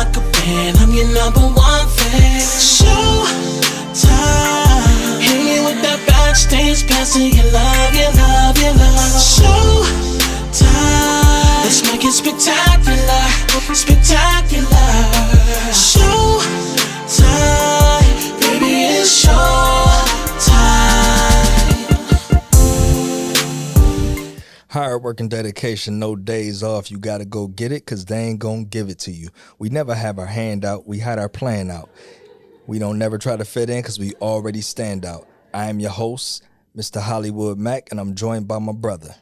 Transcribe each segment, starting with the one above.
lock up in, I'm your number one fan. Showtime. Hit me with that backstage passing, you love, you love, you love. Showtime. Let's make it spectacular, spectacular. Showtime, baby, it's showtime. Hard work and dedication, no days off. You gotta go get it, cause they ain't gonna give it to you. We never have our hand out, we had our plan out. We don't never try to fit in, cause we already stand out. I am your host, Mr. Hollywood Mack, and I'm joined by my brother.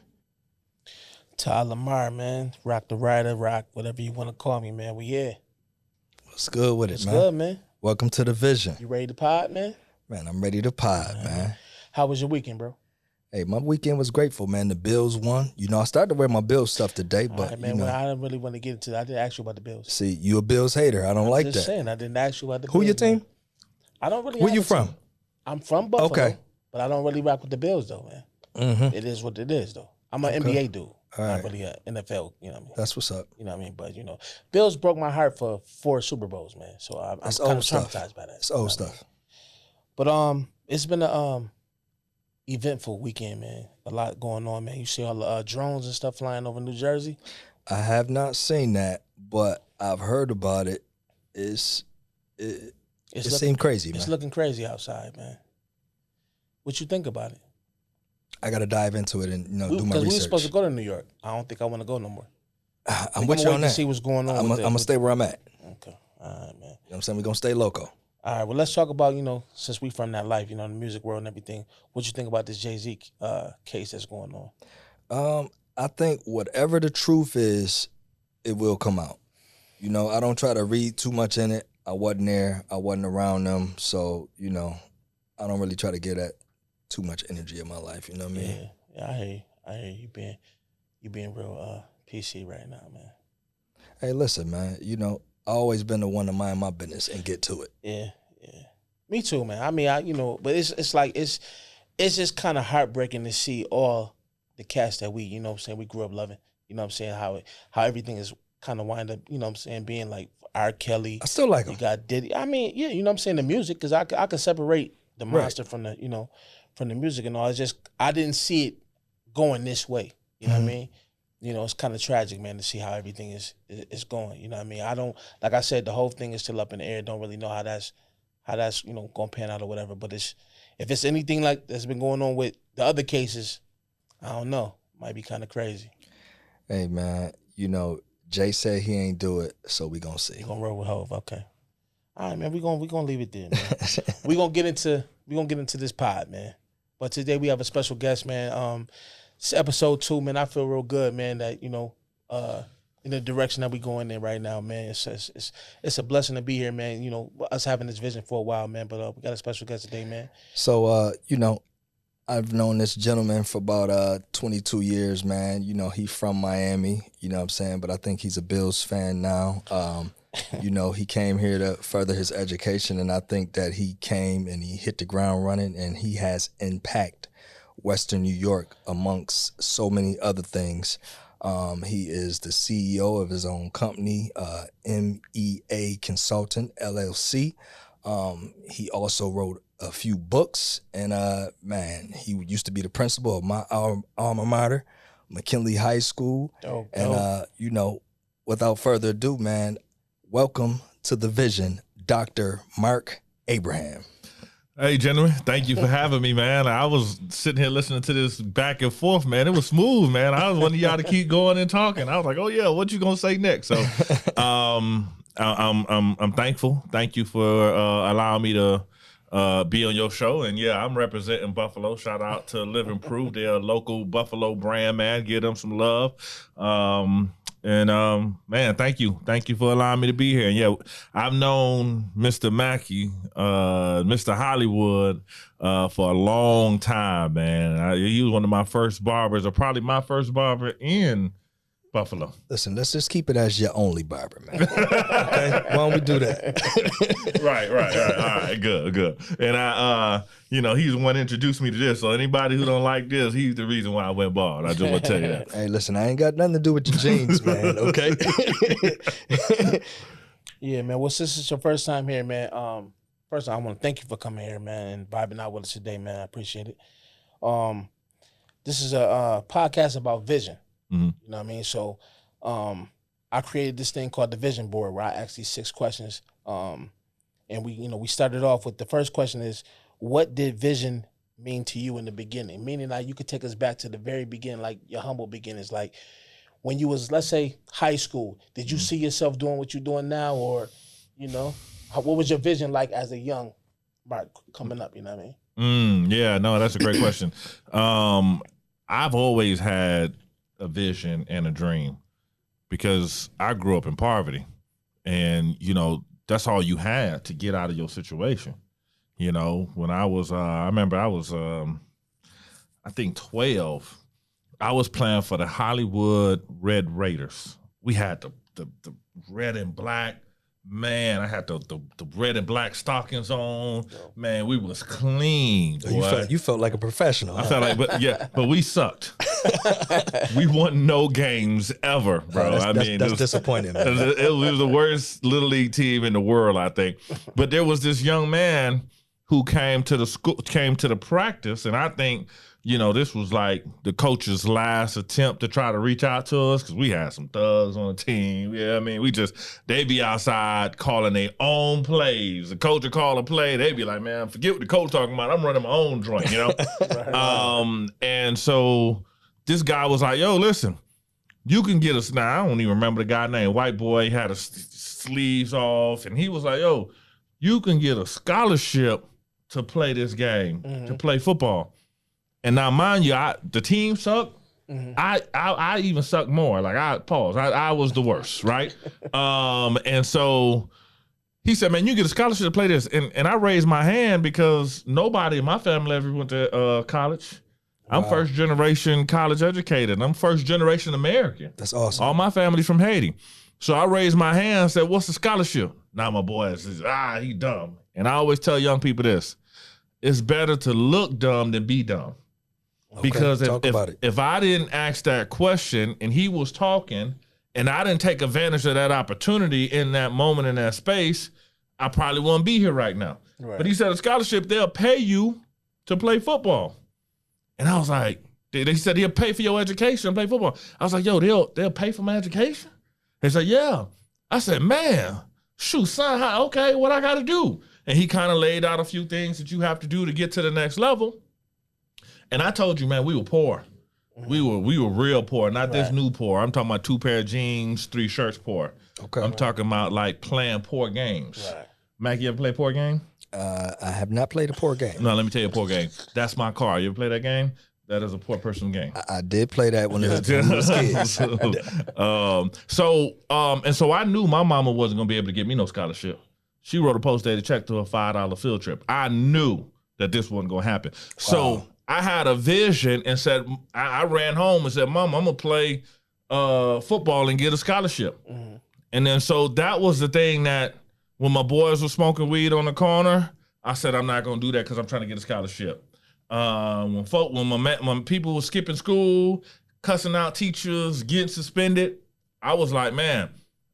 Tyler Marck, man. Rock the Rider, Rock, whatever you want to call me, man. We here. What's good with it, What's man? good, man? Welcome to the Vision. You ready to pod, man? Man, I'm ready to pod, man. How was your weekend, bro? Hey, my weekend was grateful, man. The Bills won. You know, I started to wear my Bills stuff today, All but right, man, you know, well, I didn't really want to get into that. I didn't ask you about the Bills. see, you a Bills hater. I don't like I'm that. just saying, I didn't ask you about the Who Bills. your team? Man. I don't really Where have you a from? team. I'm from Buffalo, Okay. but I don't really rock with the Bills, though, man. Mm-hmm. It is what it is, though. I'm an Okay. NBA dude. All Not right. really an NFL, you know what I mean? That's what's up. You know what I mean? But, you know, Bills broke my heart for 4 Super Bowls, man. So I'm That's kind old of stuff. traumatized by that. It's you know old what I mean? stuff. But it's been a eventful weekend, man. A lot going on, man. You see all the drones and stuff flying over New Jersey. I have not seen that, but I've heard about it. It seemed crazy, It's man. looking crazy outside, man. What you think about it? I got to dive into it and do my Because we were research. supposed to go to New York. I don't think I want to go no more. I'm with you wait on to that. see what's going on. I'm with going to stay where I'm at. You know Okay, all right, man. what I'm saying? We're going to stay local. All right, well, let's talk about, since we from that life, the music world and everything. What you think about this Jay-Z case that's going on? I think whatever the truth is, it will come out. I don't try to read too much in it. I wasn't there. I wasn't around them. So, I don't really try to get at too much energy in my life. You know what I mean? Yeah, I hear you being real PC right now, man. Hey, listen, man. I always been the one to mind my business and get to it. Yeah. Me too, man. I mean, but it's like it's just kind of heartbreaking to see all the cats that we grew up loving. You know what I'm saying? How everything is kind of wind up, being like R. Kelly. I still like him. You got Diddy. I mean, yeah, you know what I'm saying? The music, because I could separate the monster from the, from the music and all. It's just, I didn't see it going this way. You know what I mean? It's kind of tragic, man, to see how everything is going. You know what I mean? I don't, like I said, the whole thing is still up in the air. Don't really know how that's going to pan out or whatever. But if it's anything like that's been going on with the other cases, I don't know. Might be kind of crazy. Hey, man, Jay said he ain't do it, so we gonna see. You gonna roll with Hov, okay? All right, man. We gonna leave it there, man. we gonna get into this pod, man. But today we have a special guest, man. It's Ep.2, man. I feel real good, man. That in the direction that we going in right now, man. It's a blessing to be here, man. Us having this vision for a while, man. But we got a special guest today, man. So, I've known this gentleman for about 22 years, man. He from Miami, you know what I'm saying? But I think he's a Bills fan now. He came here to further his education, and I think that he came and he hit the ground running, and he has impact Western New York amongst so many other things. He is the CEO of his own company, MEA Consultant, LLC. He also wrote a few books, and man, he used to be the principal of my alma mater, McKinley High School. And without further ado, man, welcome to the Vision, Dr. Marck Abraham. Hey, gentlemen, thank you for having me, man. I was sitting here listening to this back and forth, man. It was smooth, man. I was wanting y'all to keep going and talking. I was like, oh yeah, what you gonna say next? So, I'm thankful. Thank you for allowing me to be on your show. And yeah, I'm representing Buffalo. Shout out to Live and Prove. They're a local Buffalo brand, man. Give them some love. Man, thank you. Thank you for allowing me to be here. And yeah, I've known Mr. Mackey, Mr. Hollywood, for a long time, man. He was one of my first barbers, or probably my first barber in Buffalo. Listen, let's just keep it as your only barber, man. Okay? Why don't we do that? Right. All right, good. And he's the one that introduced me to this. So anybody who don't like this, he's the reason why I went bald. I just want to tell you that. Hey, listen, I ain't got nothing to do with your jeans, man, okay? Yeah, man. Well, since it's your first time here, man, first of all, I want to thank you for coming here, man, and vibing out with us today, man. I appreciate it. This is a podcast about vision. Mhm. You know what I mean? So I created this thing called the vision board where I ask these 6 questions. And we started off with the first question is, what did vision mean to you in the beginning? Meaning like you could take us back to the very beginning, like your humble beginnings, like when you was, let's say, high school, did you see yourself doing what you're doing now? Or, what was your vision like as a young Marck coming up, you know what I mean? Yeah, no, that's a great question. I've always had a vision and a dream because I grew up in poverty, and that's all you had to get out of your situation. When I was, I remember I was, I think 12. I was playing for the Hollywood Red Raiders. We had the red and black. Man, I had the red and black stockings on. Man, we was clean. Boy. You felt like a professional. I felt like, but we sucked. We won no games ever, bro. That's disappointing, man. It was the worst little league team in the world, I think. But there was this young man who came to the practice, and I think, this was like the coach's last attempt to try to reach out to us because we had some thugs on the team. Yeah, I mean, they'd be outside calling their own plays. The coach would call a play. They'd be like, man, forget what the coach talking about. I'm running my own joint, And so this guy was like, yo, listen, you can get us now. I don't even remember the guy name. White boy had his sleeves off, and he was like, yo, you can get a scholarship to play this game, to play football. And now, mind you, the team sucked. Mm-hmm. I even sucked more. Like I was the worst, right? And so he said, "Man, you get a scholarship to play this." And I raised my hand because nobody in my family ever went to college. I'm first generation college educated. I'm first generation American. That's awesome. All my family's from Haiti. So I raised my hand and said, "What's the scholarship?" Now my boy says, he dumb. And I always tell young people this: it's better to look dumb than be dumb. Okay, because if I didn't ask that question and he was talking and I didn't take advantage of that opportunity in that moment, in that space, I probably wouldn't be here right now. Right. But he said a scholarship, they'll pay you to play football. And I was like, they said he'll pay for your education and play football. I was like, yo, they'll pay for my education? They said, yeah. I said, man, shoot, son, okay, what I got to do? And he kind of laid out a few things that you have to do to get to the next level. And I told you, man, we were poor. We were real poor, not this new poor. I'm talking about 2 pair of jeans, 3 shirts poor. Okay. I'm talking about like playing poor games. Right. Mac, you ever play poor game? I have not played a poor game. No, let me tell you a poor game. That's my car. You ever play that game? That is a poor person game. I did play that when I was kids. So I knew my mama wasn't gonna be able to get me no scholarship. She wrote a post-dated check to a $5 field trip. I knew that this wasn't gonna happen. Wow. So I had a vision and said, I ran home and said, Mom, I'm gonna play football and get a scholarship. Mm-hmm. And then so that was the thing that when my boys were smoking weed on the corner, I said, I'm not gonna do that because I'm trying to get a scholarship. When people were skipping school, cussing out teachers, getting suspended, I was like, man,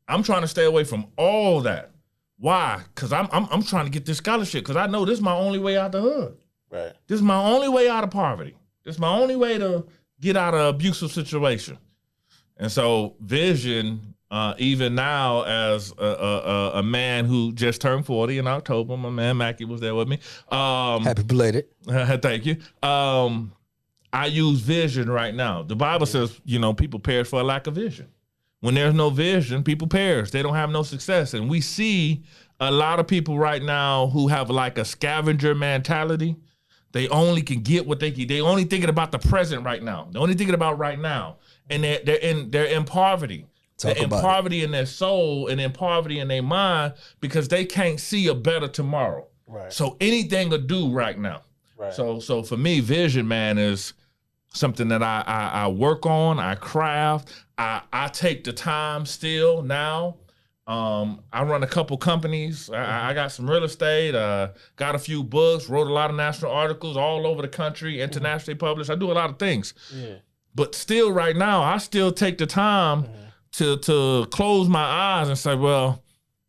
I'm trying to stay away from all that. Why? Because I'm trying to get this scholarship because I know this is my only way out the hood. Right. This is my only way out of poverty. This is my only way to get out of an abusive situation. And so vision, even now as a man who just turned 40 in October, my man Mackie was there with me. Happy belated. Thank you. I use vision right now. The Bible says, people perish for a lack of vision. When there's no vision, people perish. They don't have no success. And we see a lot of people right now who have like a scavenger mentality. They only can get what they can. They only thinking about the present right now. They're only thinking about right now. And they're in poverty. They're in poverty in their soul and in poverty in their mind because they can't see a better tomorrow. Right. So anything to do right now. Right. So for me, vision, man, is something that I work on, I craft, I take the time still now. I run a couple companies. I got some real estate, got a few books, wrote a lot of national articles all over the country, internationally published. I do a lot of things. Yeah. But still right now, I still take the time to close my eyes and say, well,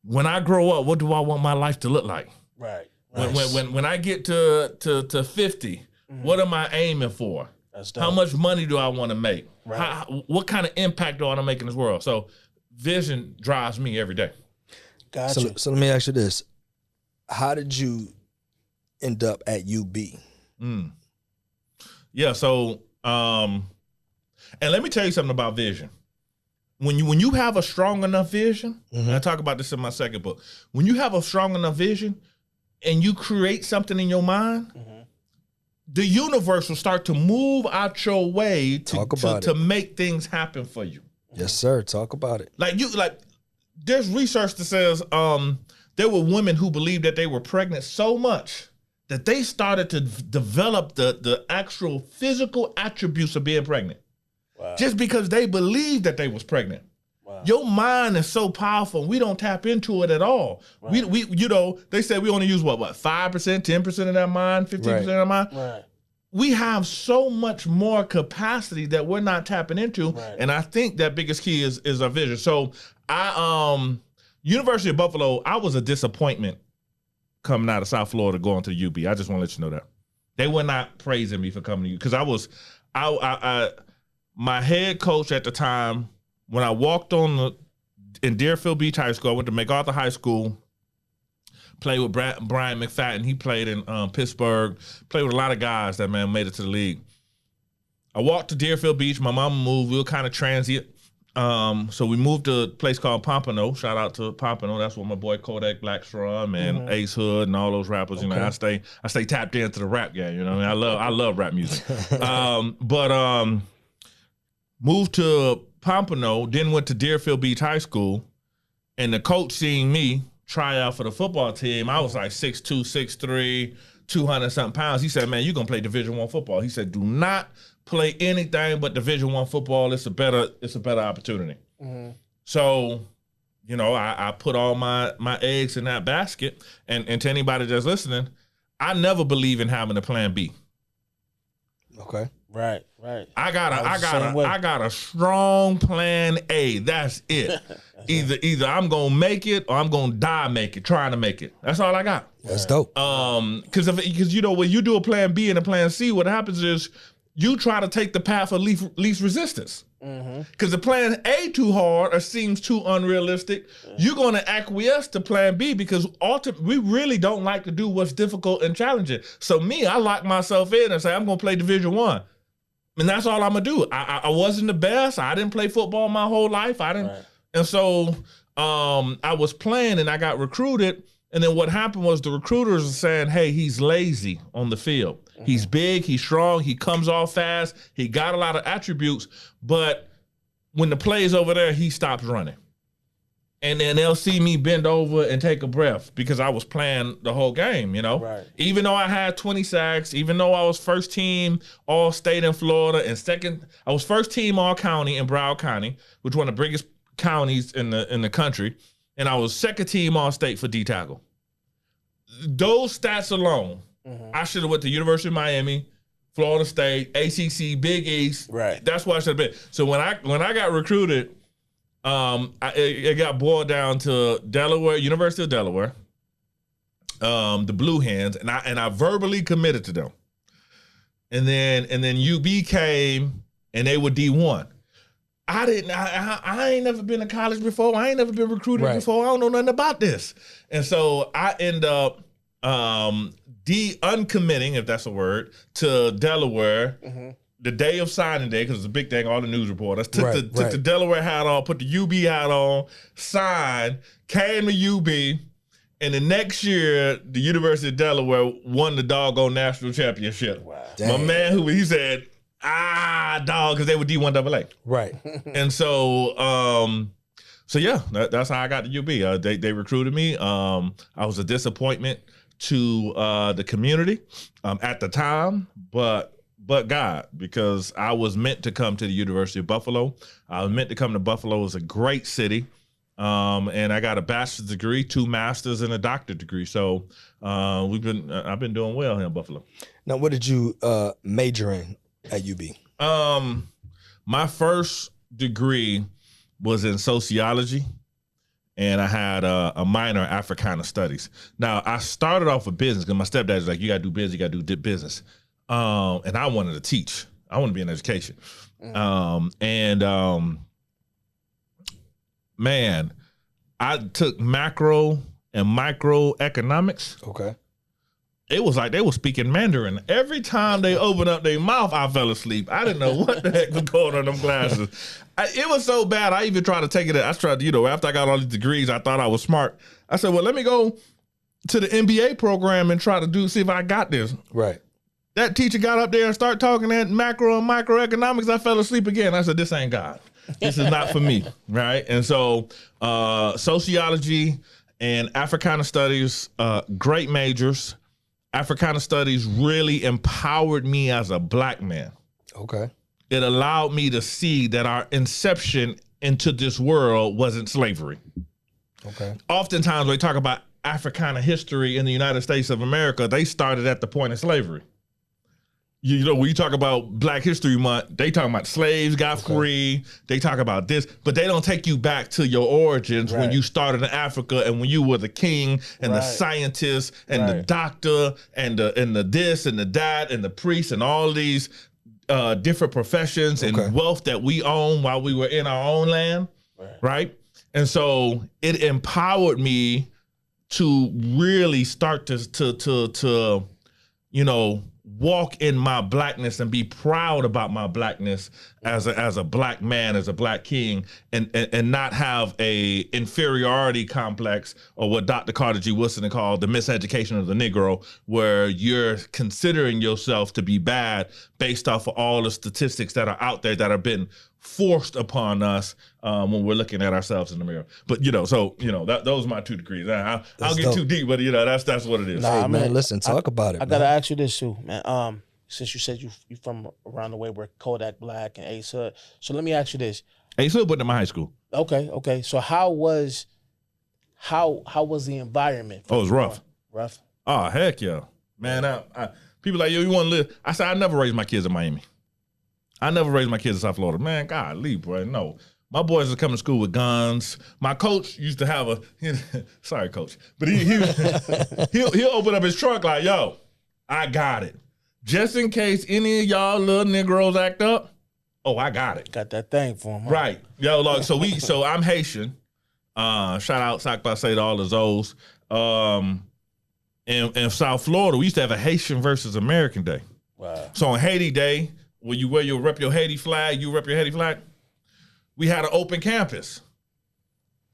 when I grow up, what do I want my life to look like? Right. When I get to 50, what am I aiming for? That's dope. How much money do I want to make? Right. What kind of impact do I want to make in this world? So vision drives me every day. Gotcha. So let me ask you this. How did you end up at UB? Yeah, so and let me tell you something about vision. When you have a strong enough vision, and I talk about this in my second book, when you have a strong enough vision and you create something in your mind, the universe will start to move out your way to make things happen for you. Yes, sir. Talk about it. Like there's research that says there were women who believed that they were pregnant so much that they started to develop the actual physical attributes of being pregnant. Wow. Just because they believed that they was pregnant. Wow. Your mind is so powerful, and we don't tap into it at all. Right. We they said we only use what 5%, 10% of that mind, 15% of that mind. Right. We have so much more capacity that we're not tapping into. Right. And I think that biggest key is our vision. So University of Buffalo, I was a disappointment coming out of South Florida going to the UB. I just want to let you know that. They were not praising me for coming to you because my head coach at the time, when I walked in Deerfield Beach High School, I went to MacArthur High School, played with Brian McFadden. He played in Pittsburgh, played with a lot of guys that, man, made it to the league. I walked to Deerfield Beach. My mama moved. We were kind of transient. So we moved to a place called Pompano. Shout out to Pompano. That's where my boy Kodak Black's from, and Ace Hood and all those rappers. You know, I stay tapped into the rap game. You know, what I mean, I love rap music. Moved to Pompano, then went to Deerfield Beach High School, and the coach seeing me try out for the football team, I was like 6'2", 6'3", 200-something pounds. He said, man, you're going to play Division I football. He said, do not play anything but Division I football. It's a better opportunity. So, you know, I put all my eggs in that basket. And to anybody that's listening, I never believe in having a plan B. Okay. Right. I got a strong plan A. That's it. Either I'm gonna make it or I'm gonna die trying to make it. That's all I got. That's dope. Because you know when you do a plan B and a plan C, what happens is you try to take the path of least resistance. Because the plan A too hard or seems too unrealistic, you're going to acquiesce to plan B because we really don't like to do what's difficult and challenging. So I lock myself in and say, I'm going to play Division I. And that's all I'm going to do. I wasn't the best. I didn't play football my whole life. And so I was playing and I got recruited. And then what happened was the recruiters were saying, hey, he's lazy on the field. He's big, he's strong, he comes off fast, he got a lot of attributes, but when the play's over there, he stops running. And then they'll see me bend over and take a breath because I was playing the whole game, you know? Right. Even though I had 20 sacks, even though I was first team All-State in Florida and I was first team All-County in Broward County, which is one of the biggest counties in the country, and I was second team All-State for D-tackle. Those stats alone, I should have went to University of Miami, Florida State, ACC, Big East. Right. That's where I should have been. So when I got recruited, it got boiled down to Delaware, University of Delaware, the Blue Hens, and I verbally committed to them. And then UB came and they were D1. I ain't never been to college before. I ain't never been recruited before. I don't know nothing about this. And so I end up uncommitting, if that's a word, to Delaware the day of signing day, because it's a big thing, all the news reporters took the Delaware hat on, put the UB hat on, signed, came to UB, and the next year, the University of Delaware won the doggone national championship. Wow. My man, he said, dog, because they were D1 AA. Right. And so, yeah, that's how I got to UB. They recruited me. I was a disappointment to the community at the time, but God, because I was meant to come to the University of Buffalo. I was meant to come to Buffalo. It's a great city. And I got a bachelor's degree, 2 masters, and a doctorate degree. So I've been doing well here in Buffalo. Now, what did you major in at UB? My first degree was in sociology, and I had a minor in Africana studies. Now, I started off with business because my stepdad was like, you got to do business, you got to do business. And I wanted to teach. I want to be in education. Man, I took macro and microeconomics. Okay. It was like they were speaking Mandarin. Every time they opened up their mouth, I fell asleep. I didn't know what the heck was going on in them classes. It was so bad. I even tried to take it. I tried to, after I got all these degrees, I thought I was smart. I said, well, let me go to the MBA program and try to see if I got this. Right. That teacher got up there and started talking that macro and microeconomics. I fell asleep again. I said, this ain't God. This is not for me, right? And so sociology and Africana studies, great majors. Africana studies really empowered me as a black man. Okay. It allowed me to see that our inception into this world wasn't slavery. Okay. Oftentimes, when we talk about Africana history in the United States of America, they started at the point of slavery. When you talk about Black History Month, they talk about slaves got free. They talk about this, but they don't take you back to your origins when you started in Africa and when you were the king and the scientist and the doctor and the this and the that and the priest and all these different professions and wealth that we own while we were in our own land, right? And so it empowered me to really start to walk in my blackness and be proud about my blackness as a black man, as a black king, and not have a inferiority complex, or what Dr. Carter G. Woodson called the miseducation of the Negro, where you're considering yourself to be bad based off of all the statistics that are out there that have been forced upon us when we're looking at ourselves in the mirror. But those are my 2 degrees. I'll get dope. too deep, but that's what it is. Nah, man, listen, talk about it. I gotta ask you this too, man. Since you said you from around the way where Kodak Black and Ace Hood, so let me ask you this. Ace Hood went to my high school. Okay. So how was the environment? It was rough. Rough. Oh, heck yeah, man. People like, yo, you want to live? I said, I never raised my kids in Miami. I never raised my kids in South Florida. Man, golly, bro, no. My boys are coming to school with guns. My coach used to have sorry, coach, but he'll open up his trunk like, yo, I got it. Just in case any of y'all little Negroes act up, I got it. Got that thing for him. Huh? Right. Yo, look, so I'm Haitian. Shout out Sakpa to all the Zoes. In South Florida, we used to have a Haitian versus American Day. Wow. So on Haiti Day, when you rep your Haiti flag, we had an open campus.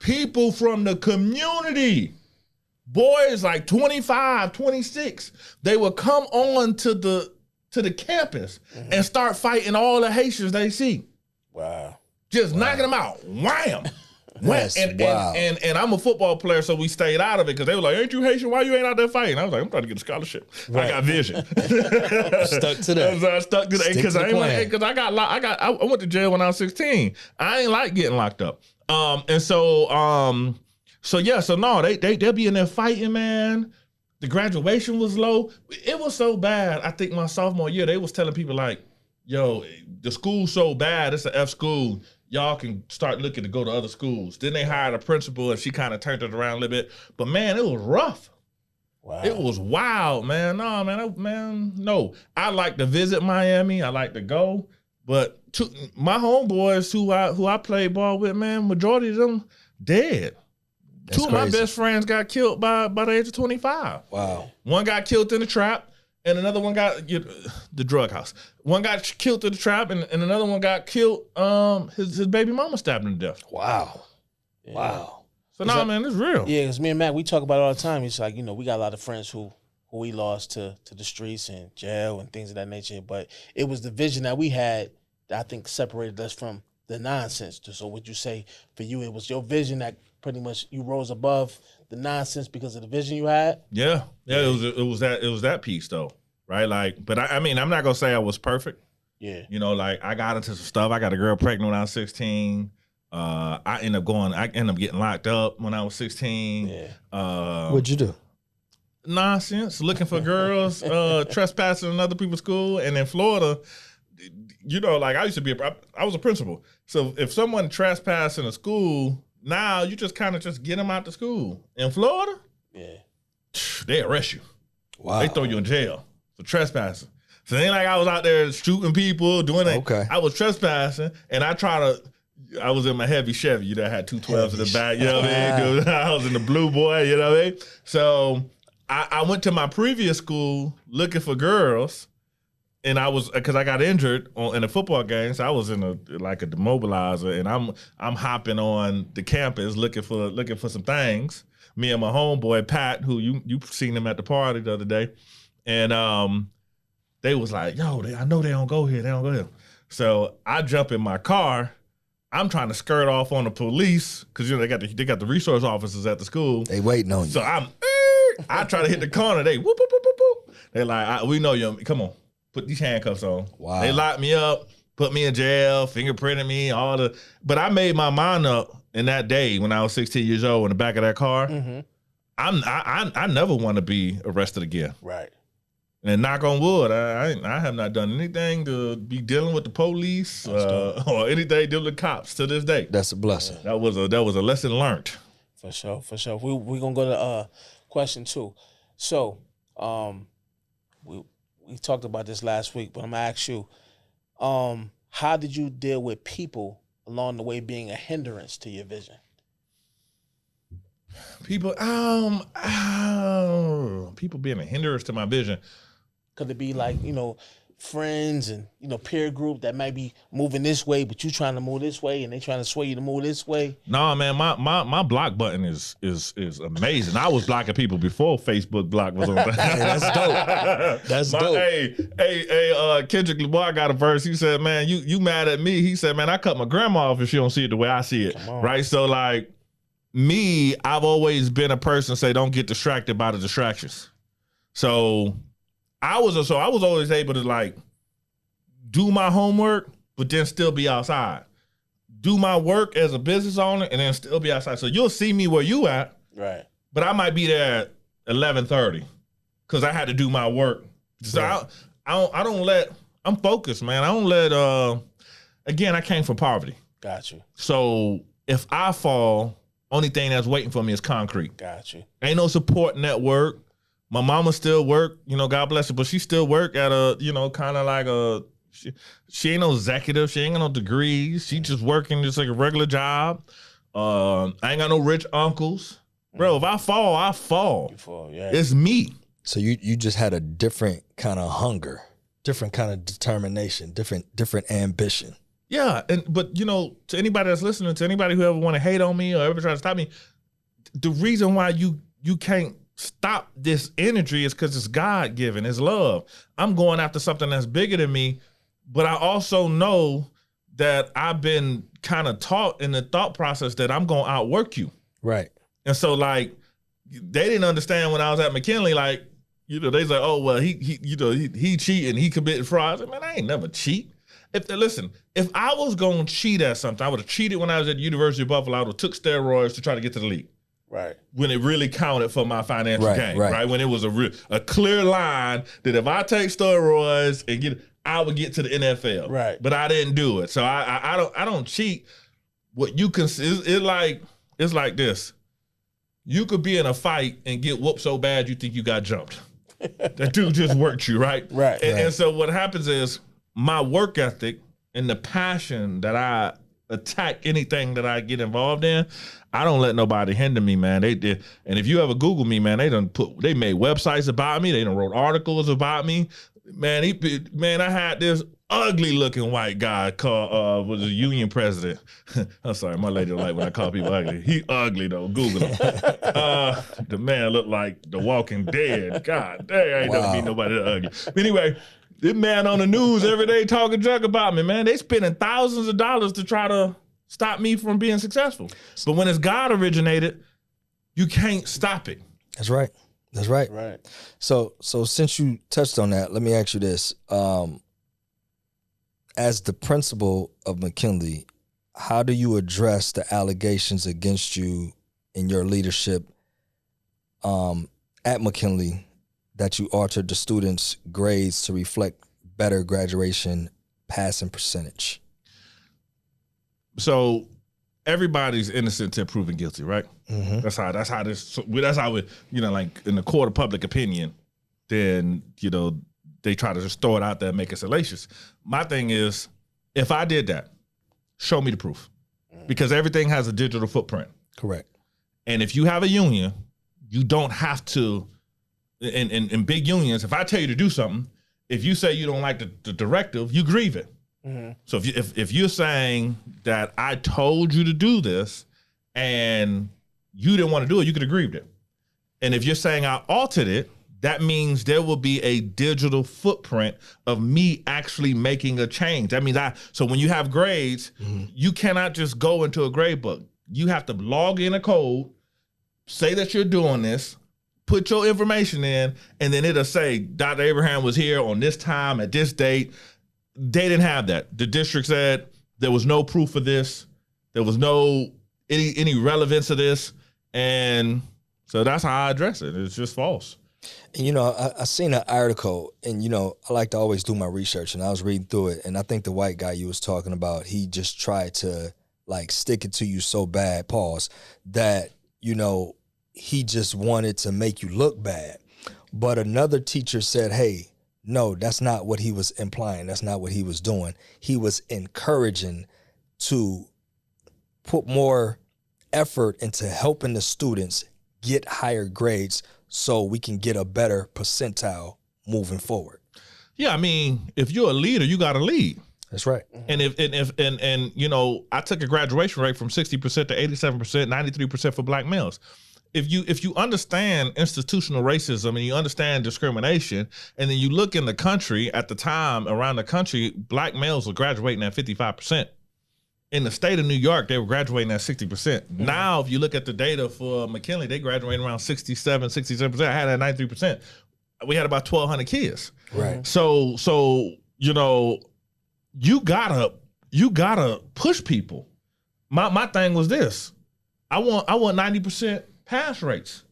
People from the community, boys like 25, 26, they would come on to the campus and start fighting all the Haitians they see. Wow. Just knocking them out. Wham! Yes, and I'm a football player, so we stayed out of it because they were like, "Ain't you Haitian? Why you ain't out there fighting?" I was like, "I'm trying to get a scholarship. Right. I got vision." Stuck to that. I stuck to that because I went to jail when I was 16. I ain't like getting locked up. They'll be in there fighting, man. The graduation was low. It was so bad. I think my sophomore year, they was telling people like, "Yo, the school's so bad. It's an F school. Y'all can start looking to go to other schools." Then they hired a principal and she kind of turned it around a little bit. But man, it was rough. Wow. It was wild, man. No. I like to visit Miami. I like to go. But my homeboys who I played ball with, man, majority of them dead. That's 2 of my best friends got killed by the age of 25. Wow. One got killed in the trap. And another one got the drug house. One got killed in the trap, and another one got killed. His baby mama stabbed him to death. Wow, yeah. Wow. So man, it's real. Yeah, because me and Mac, we talk about it all the time. It's like, we got a lot of friends who we lost to the streets and jail and things of that nature. But it was the vision that we had that I think separated us from the nonsense. So would you say for you, it was your vision that pretty much you rose above the nonsense because of the vision you had? Yeah. It was that piece though, right? Like, but I'm not gonna say I was perfect. Yeah. Like I got into some stuff. I got a girl pregnant when I was 16. I ended up getting locked up when I was 16. Yeah. What'd you do? Nonsense, looking for girls, trespassing in other people's school, and in Florida. Like I used to I was a principal. So if someone trespassed in a school, now you just kind of just get them out to school. In Florida, Yeah. they arrest you. Wow. They throw you in jail for trespassing. So it ain't like I was out there shooting people, doing it. Okay. I was trespassing, and I was in my heavy Chevy, you know, I had 212s in the back, you know what I mean? I was in the blue boy, you know what I mean? So I went to my previous school looking for girls, and because I got injured in a football game, so I was in a demobilizer, and I'm hopping on the campus looking for some things. Me and my homeboy Pat, who you seen him at the party the other day, and they was like, yo, I know they don't go here. They don't go here. So I jump in my car. I'm trying to skirt off on the police because they got the resource officers at the school. They waiting on you. So I try to hit the corner. They whoop whoop whoop whoop whoop. They like, we know you. Come on, put these handcuffs on. Wow. They locked me up, put me in jail, fingerprinted me, But I made my mind up in that day when I was 16 years old in the back of that car. Mm-hmm. I never want to be arrested again. Right. And knock on wood, I have not done anything to be dealing with the police or anything dealing with cops to this day. That's a blessing. That was a lesson learned. For sure. We're gonna go to question 2. So we talked about this last week, but I'm gonna ask you, how did you deal with people along the way being a hindrance to your vision? People being a hindrance to my vision. Could it be like, friends and, peer group that might be moving this way, but you trying to move this way and they trying to sway you to move this way? Nah, man, my block button is amazing. I was blocking people before Facebook block was on. Hey, that's dope. That's dope. Hey, Kendrick Lamar got a verse. He said, man, you mad at me. He said, man, I cut my grandma off if she don't see it the way I see it. Right? So like me, I've always been a person say don't get distracted by the distractions. So I was always able to like do my homework, but then still be outside. Do my work as a business owner and then still be outside. So you'll see me where you at, right? But I might be there at 11:30 because I had to do my work. So right. I'm focused, man. I don't let. Again, I came from poverty. Got you. So if I fall, only thing that's waiting for me is concrete. Got you. Ain't no support network. My mama still work, God bless her, but she still work at a, kind of like she ain't no executive. She ain't got no degrees. She just working just like a regular job. I ain't got no rich uncles. Bro, if I fall, I fall. You fall, yeah. It's me. So you just had a different kind of hunger, different kind of determination, different ambition. Yeah, but to anybody that's listening, to anybody who ever want to hate on me or ever try to stop me, the reason why you can't stop this energy is because it's God-given, it's love. I'm going after something that's bigger than me, but I also know that I've been kind of taught in the thought process that I'm going to outwork you. Right. And so like, they didn't understand when I was at McKinley, like, they was like, oh, well, he cheating, he committed fraud. I said, man, I ain't never cheat. If I was going to cheat at something, I would have cheated when I was at the University of Buffalo. I would have took steroids to try to get to the league. Right. When it really counted for my financial gain, right? When it was a clear line that if I take steroids and I would get to the NFL. Right. But I didn't do it. So I don't cheat. What you can it's like this. You could be in a fight and get whooped so bad you think you got jumped. That dude just worked you, right? Right. And so what happens is my work ethic and the passion that I attack anything that I get involved in, I don't let nobody hinder me, man. They did, and if you ever Google me, man, they made websites about me. They done wrote articles about me. Man, I had this ugly looking white guy called was a union president. I'm sorry, my lady don't like when I call people ugly. He ugly though. Google him. The man looked like The Walking Dead. God dang, I ain't never meet nobody that ugly. But anyway, this man on the news every day talking junk about me, man. They spending thousands of dollars to try to stop me from being successful. But when it's God originated, you can't stop it. That's right. That's right. Right. So since you touched on that, let me ask you this. As the principal of McKinley, how do you address the allegations against you in your leadership at McKinley that you altered the students' grades to reflect better graduation passing percentage? So everybody's innocent till proven guilty, right? Mm-hmm. That's how we, like in the court of public opinion, then, they try to just throw it out there and make it salacious. My thing is, if I did that, show me the proof. Because everything has a digital footprint. Correct. And if you have a union, you don't have to, in big unions, if I tell you to do something, if you say you don't like the directive, you grieve it. Mm-hmm. So if you're saying that I told you to do this and you didn't want to do it, you could have grieved it. And if you're saying I altered it, that means there will be a digital footprint of me actually making a change. That means so when you have grades, you cannot just go into a grade book. You have to log in a code, say that you're doing this, put your information in, and then it'll say Dr. Abraham was here on this time at this date. They didn't have that. The district said there was no proof of this. There was no any relevance of this. And so that's how I address it. It's just false. And, I seen an article, and, I like to always do my research, and I was reading through it, and I think the white guy you was talking about, he just tried to, stick it to you so bad, pause, that, he just wanted to make you look bad. But another teacher said, hey, no, that's not what he was implying. That's not what he was doing. He was encouraging to put more effort into helping the students get higher grades so we can get a better percentile moving forward. Yeah, I mean, if you're a leader, you got to lead. That's right. And I took a graduation rate from 60% to 87%, 93% for black males. If you understand institutional racism and you understand discrimination, and then you look in the country at the time around the country, black males were graduating at 55%. In the state of New York, they were graduating at 60%. Mm-hmm. Now, if you look at the data for McKinley, they graduating around 67%. I had at 93%. We had about 1,200 kids. Right. So you gotta push people. My thing was this: I want 90% pass rates,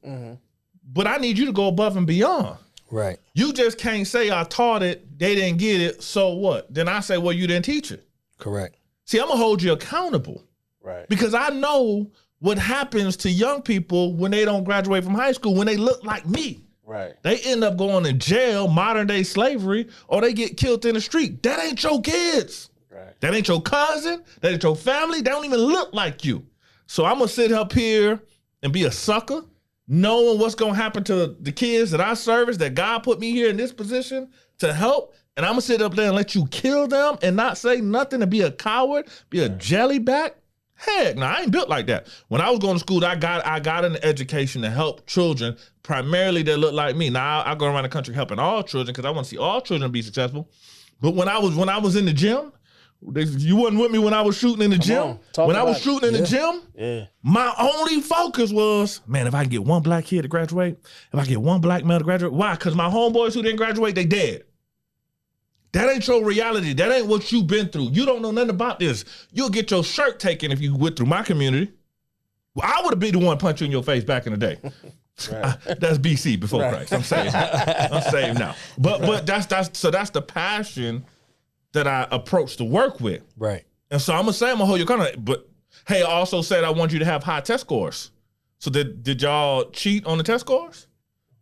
but I need you to go above and beyond. Right. You just can't say I taught it, they didn't get it, so what? Then I say, well, you didn't teach it. Correct. See, I'm gonna hold you accountable. Right. Because I know what happens to young people when they don't graduate from high school, when they look like me. Right. They end up going to jail, modern day slavery, or they get killed in the street. That ain't your kids. Right. That ain't your cousin. That ain't your family. They don't even look like you. So I'm gonna sit up here and be a sucker, knowing what's gonna happen to the kids that I service, that God put me here in this position to help. And I'm gonna sit up there and let you kill them and not say nothing and be a coward, be a jellyback. Heck, no, I ain't built like that. When I was going to school, I got an education to help children, primarily that look like me. Now I go around the country helping all children because I want to see all children be successful. But when I was in the gym, you wasn't with me when I was shooting in the gym. When I was shooting in the gym, my only focus was, man, if I can get one black kid to graduate, if I get one black male to graduate, why? Because my homeboys who didn't graduate, they dead. That ain't your reality. That ain't what you've been through. You don't know nothing about this. You'll get your shirt taken if you went through my community. Well, I would have been the one punching you in your face back in the day. Right. That's BC, before Christ. I'm saved. I'm saved now. But that's the passion that I approach the work with. Right. And so I'm gonna say I'm gonna hold you accountable. But hey, I also said I want you to have high test scores. So did y'all cheat on the test scores?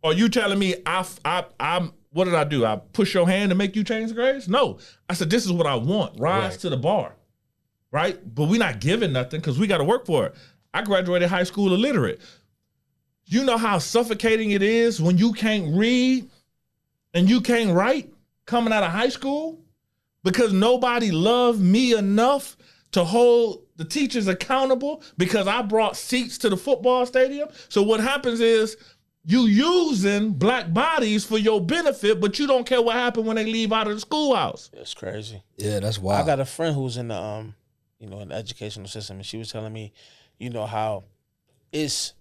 Or you telling me I'm what did I do? I push your hand to make you change the grades? No. I said, this is what I want. Rise to the bar. Right? But we're not giving nothing because we got to work for it. I graduated high school illiterate. You know how suffocating it is when you can't read and you can't write coming out of high school? Because nobody loved me enough to hold the teachers accountable because I brought seats to the football stadium. So what happens is, you using black bodies for your benefit, but you don't care what happened when they leave out of the schoolhouse. That's crazy. Yeah, that's wild. I got a friend who's in the in the educational system, and she was telling me, how it's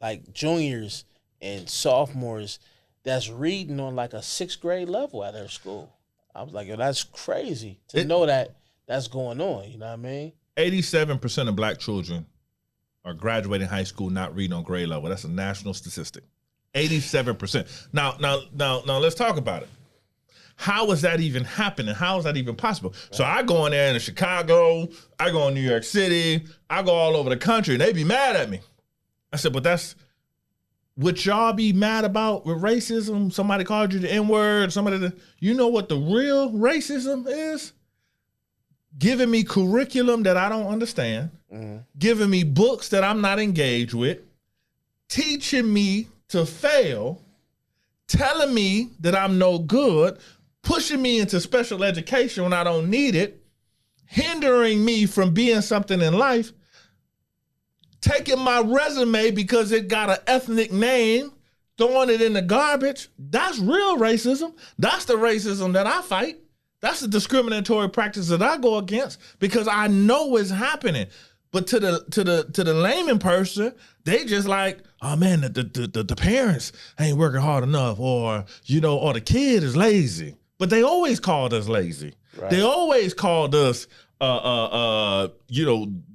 like juniors and sophomores that's reading on like a 6th grade level at their school. I was like, yo, that's crazy to know that that's going on. You know what I mean? 87% of black children are graduating high school not reading on grade level. That's a national statistic. 87%. Now, let's talk about it. how is that even happening? How is that even possible? Right. So I go in there in Chicago, I go in New York City, I go all over the country, and they be mad at me. I said, but would y'all be mad about with racism? Somebody called you the N-word, you know what the real racism is? Giving me curriculum that I don't understand, giving me books that I'm not engaged with, teaching me to fail, telling me that I'm no good, pushing me into special education when I don't need it, hindering me from being something in life, taking my resume because it got an ethnic name, throwing it in the garbage. That's real racism. That's the racism that I fight. That's the discriminatory practice that I go against because I know it's happening. But to the layman person, they just like, oh man, the parents ain't working hard enough, or or the kid is lazy. But they always called us lazy. Right. They always called us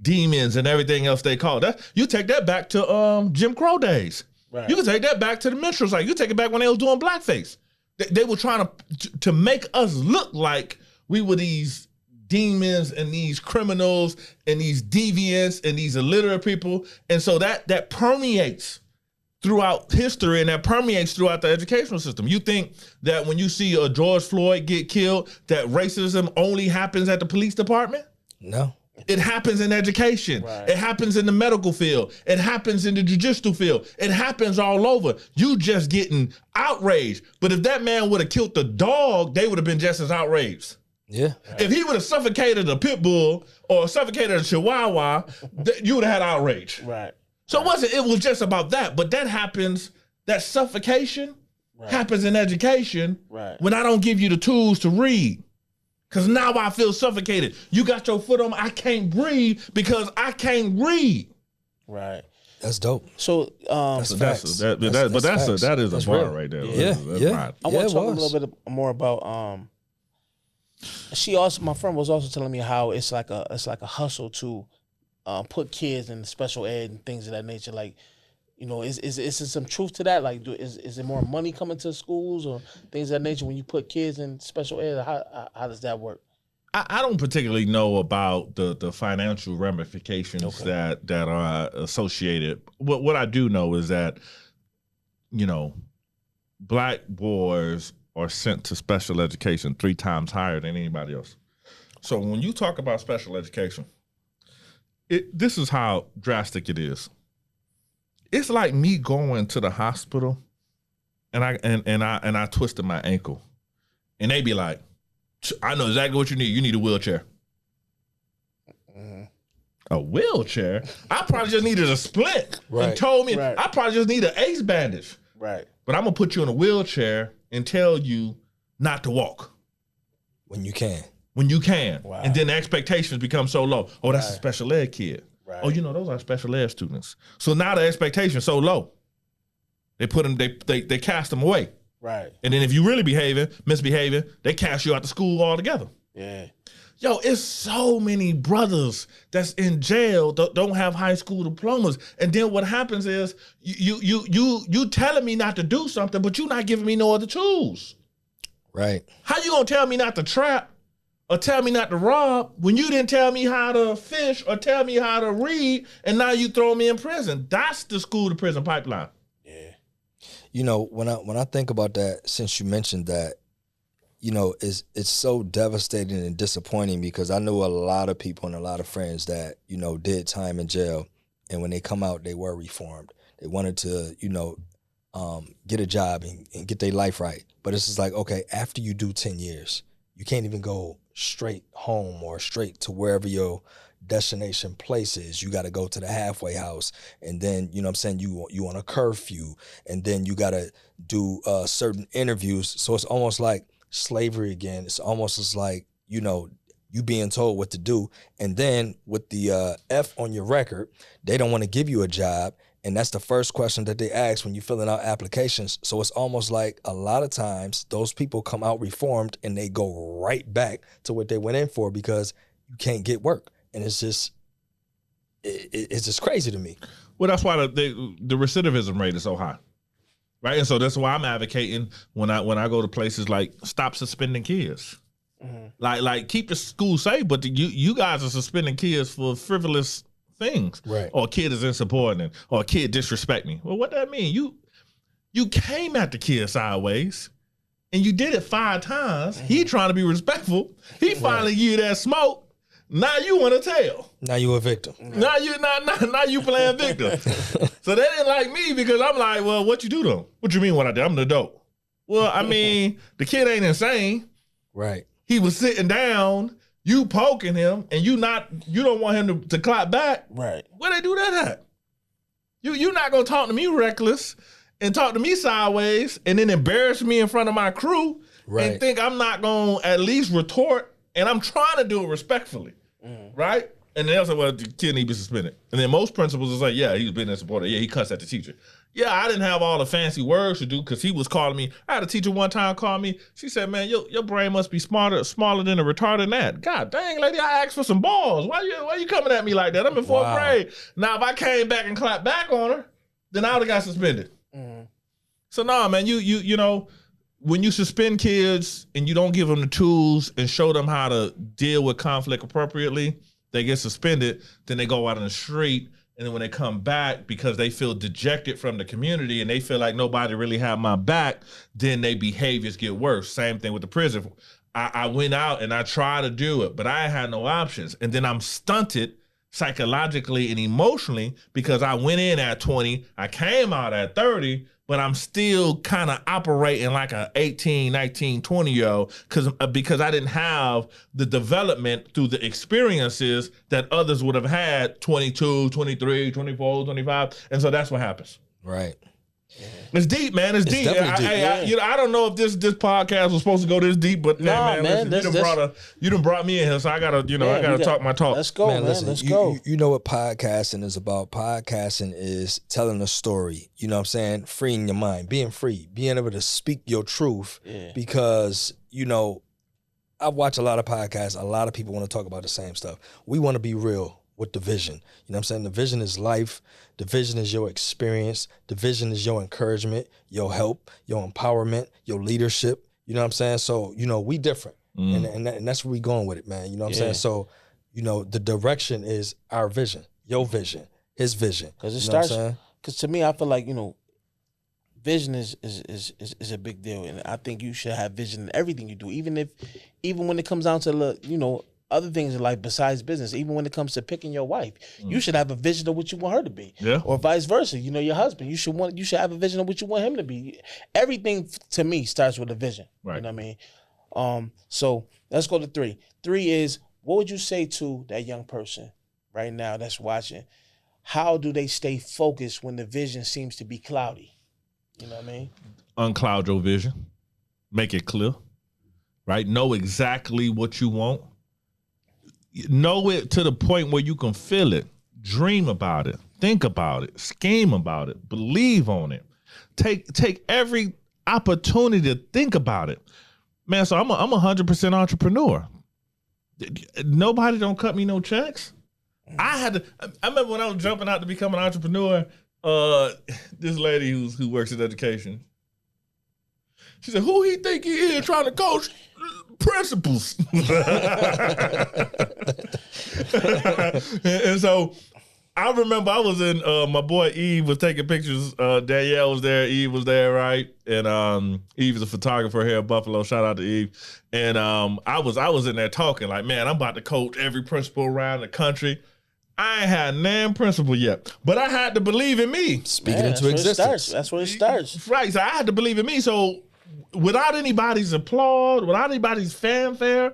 demons and everything else they called that. You take that back to Jim Crow days. Right. You can take that back to the minstrels. Like you take it back when they was doing blackface. They were trying to make us look like we were these demons and these criminals and these deviants and these illiterate people. And so that permeates throughout history and that permeates throughout the educational system. You think that when you see a George Floyd get killed, that racism only happens at the police department? No. It happens in education. Right. It happens in the medical field. It happens in the judicial field. It happens all over. You just getting outraged. But if that man would have killed the dog, they would have been just as outraged. Yeah. Right. If he would have suffocated a pit bull or suffocated a chihuahua, you would have had outrage. Right. So it was just about that. But that happens, that suffocation happens in education when I don't give you the tools to read. Because now I feel suffocated. You got your foot on, I can't breathe because I can't read. Right. That's dope. So that's that is a bar real. Right there. Yeah, yeah. I want to talk a little bit more about my friend was also telling me how it's like a hustle to put kids in special ed and things of that nature. Like, is there some truth to that? Like, is there more money coming to schools or things of that nature when you put kids in special ed? How does that work? I don't particularly know about the financial ramifications that are associated. What I do know is that, black boys are sent to special education 3 times higher than anybody else. So when you talk about special education, this is how drastic it is. It's like me going to the hospital and I twisted my ankle. And they be like, I know exactly what you need. You need a wheelchair. A wheelchair? I probably just needed a splint. Right. And told me I probably just need an ace bandage. Right. But I'm gonna put you in a wheelchair and tell you not to walk. When you can. Wow. And then the expectations become so low. Oh, that's a special ed kid. Right. Oh, those are special ed students. So now the expectation's so low. They put them, they cast them away. Right. And then if you really misbehaving, they cast you out the school altogether. Yeah. Yo, it's so many brothers that's in jail don't have high school diplomas. And then what happens is you telling me not to do something, but you not giving me no other tools. Right. How you gonna tell me not to trap or tell me not to rob when you didn't tell me how to fish or tell me how to read and now you throw me in prison? That's the school to prison pipeline. Yeah. When I think about that, since you mentioned that, it's so devastating and disappointing because I knew a lot of people and a lot of friends that, did time in jail. And when they come out, they were reformed. They wanted to, get a job and get their life right. But it's just like, okay, after you do 10 years, you can't even go straight home or straight to wherever your destination place is. You got to go to the halfway house. And then, you on a curfew. And then you got to do certain interviews. So it's almost like slavery again. It's almost as like, you being told what to do. And then with the F on your record, they don't want to give you a job. And that's the first question that they ask when you're filling out applications. So it's almost like a lot of times those people come out reformed and they go right back to what they went in for because you can't get work. And it's just crazy to me. Well, that's why the recidivism rate is so high. right? And so that's why I'm advocating when I go to places like stop suspending kids. Like keep the school safe, but you guys are suspending kids for frivolous things. Right. Or a kid is insubordinate, or a kid disrespect me. Well, what that mean? You came at the kid sideways, and you did it 5 times. He trying to be respectful. He finally give you that smoke. Now you want to tell. Now you a victim. Now you playing victim. So they didn't like me because I'm like, well, what you do though? What you mean what I did? I'm an adult. Well, I mean, the kid ain't insane. Right. He was sitting down, you poking him, and you don't want him to clap back. Right. Where they do that at? You not gonna talk to me reckless and talk to me sideways and then embarrass me in front of my crew and think I'm not gonna at least retort, and I'm trying to do it respectfully. Right? And then they'll say, well, the kid need to be suspended. And then most principals will say, yeah, he's been insubordinate. Yeah, he cussed at the teacher. Yeah, I didn't have all the fancy words to do because he was calling me. I had a teacher one time call me. She said, man, your brain must be smaller than a retarded gnat. God dang, lady, I asked for some balls. Why you coming at me like that? I'm in 4th grade. Now, if I came back and clapped back on her, then I would have got suspended. So, no, man, you know, when you suspend kids and you don't give them the tools and show them how to deal with conflict appropriately, they get suspended, then they go out on the street. And then when they come back, because they feel dejected from the community and they feel like nobody really had my back, then their behaviors get worse. Same thing with the prison. I went out and I tried to do it, but I had no options. And then I'm stunted psychologically and emotionally because I went in at 20, I came out at 30, but I'm still kind of operating like a 18, 19, 20-year-old because I didn't have the development through the experiences that others would have had 22, 23, 24, 25. And so that's what happens. Right. It's deep, man. It's deep. I don't know if this podcast was supposed to go this deep, but man, you done brought me in here, so I gotta talk my talk. Let's go, man. Listen, Let's go. You know what podcasting is about? Podcasting is telling a story. You know what I'm saying? Freeing your mind, being free, being able to speak your truth. Yeah. Because, you know, I watch a lot of podcasts. A lot of people want to talk about the same stuff. We want to be real with the vision. You know what I'm saying? The vision is life. The vision is your experience. The vision is your encouragement, your help, your empowerment, your leadership. You know what I'm saying? So, you know, we different. And that's where we going with it, man. You know what I'm saying? So, you know, the direction is our vision, your vision, his vision. Because it starts, because to me, I feel like, you know, vision is a big deal. And I think you should have vision in everything you do, even when it comes down to, you know, other things in life besides business. Even when it comes to picking your wife, you should have a vision of what you want her to be, or vice versa. You know, your husband, you should have a vision of what you want him to be. Everything to me starts with a vision. Right. You know what I mean? So let's go to 3. 3 is, what would you say to that young person right now that's watching? How do they stay focused when the vision seems to be cloudy? You know what I mean? Uncloud your vision. Make it clear. Right? Know exactly what you want. Know it to the point where you can feel it. Dream about it. Think about it. Scheme about it. Believe on it. Take every opportunity to think about it. Man, so I'm 100% entrepreneur. Nobody don't cut me no checks. I remember when I was jumping out to become an entrepreneur, this lady who works in education, she said, who he think he is trying to coach principals? And so I remember I was in, my boy Eve was taking pictures. Danielle was there. Eve was there, right? And Eve is a photographer here in Buffalo. Shout out to Eve. And I was in there talking like, man, I'm about to coach every principal around the country. I ain't had nan principal yet, but I had to believe in me. Speaking into existence. That's where it starts. Right. So I had to believe in me. So without anybody's applause, without anybody's fanfare,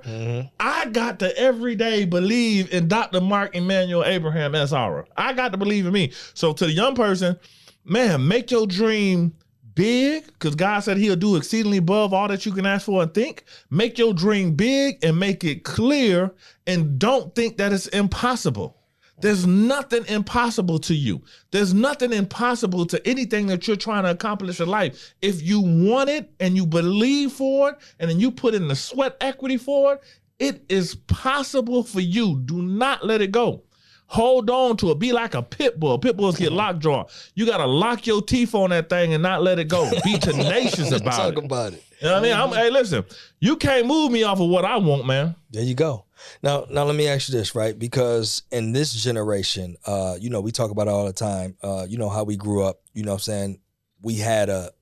I got to every day believe in Dr. Marck Emmanuel Abraham S.R. I got to believe in me. So to the young person, man, make your dream big, because God said he'll do exceedingly above all that you can ask for and think. Make your dream big and make it clear, and don't think that it's impossible. There's nothing impossible to you. There's nothing impossible to anything that you're trying to accomplish in life. If you want it and you believe for it, and then you put in the sweat equity for it, it is possible for you. Do not let it go. Hold on to it. Be like a pit bull. Pit bulls get lockjaw. You got to lock your teeth on that thing and not let it go. Be tenacious about it. Talk about it. You know what I mean? Hey, listen, you can't move me off of what I want, man. There you go. Now let me ask you this, right? Because in this generation, we talk about it all the time. You know how we grew up. You know what I'm saying? We had a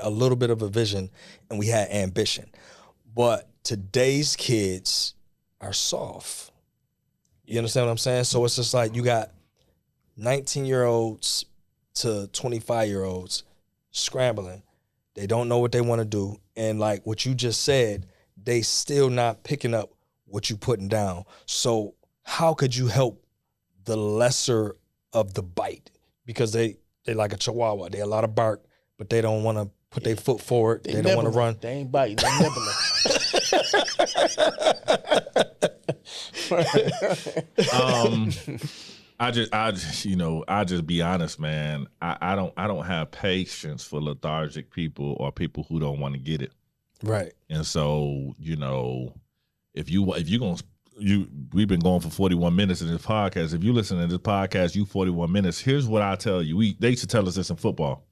little bit of a vision and we had ambition. But today's kids are soft. You understand what I'm saying? So it's just like you got 19-year-olds to 25-year-olds scrambling. They don't know what they want to do. And like what you just said, they still not picking up what you putting down. So how could you help the lesser of the bite? Because they like a chihuahua. They a lot of bark, but they don't want to put their foot forward. They don't want to run. They ain't biting. They nibbling. I just be honest, man. I don't have patience for lethargic people or people who don't want to get it. Right. And so, we've been going for 41 minutes in this podcast. If you listen to this podcast, 41 minutes. Here's what I tell you. They used to tell us this in football.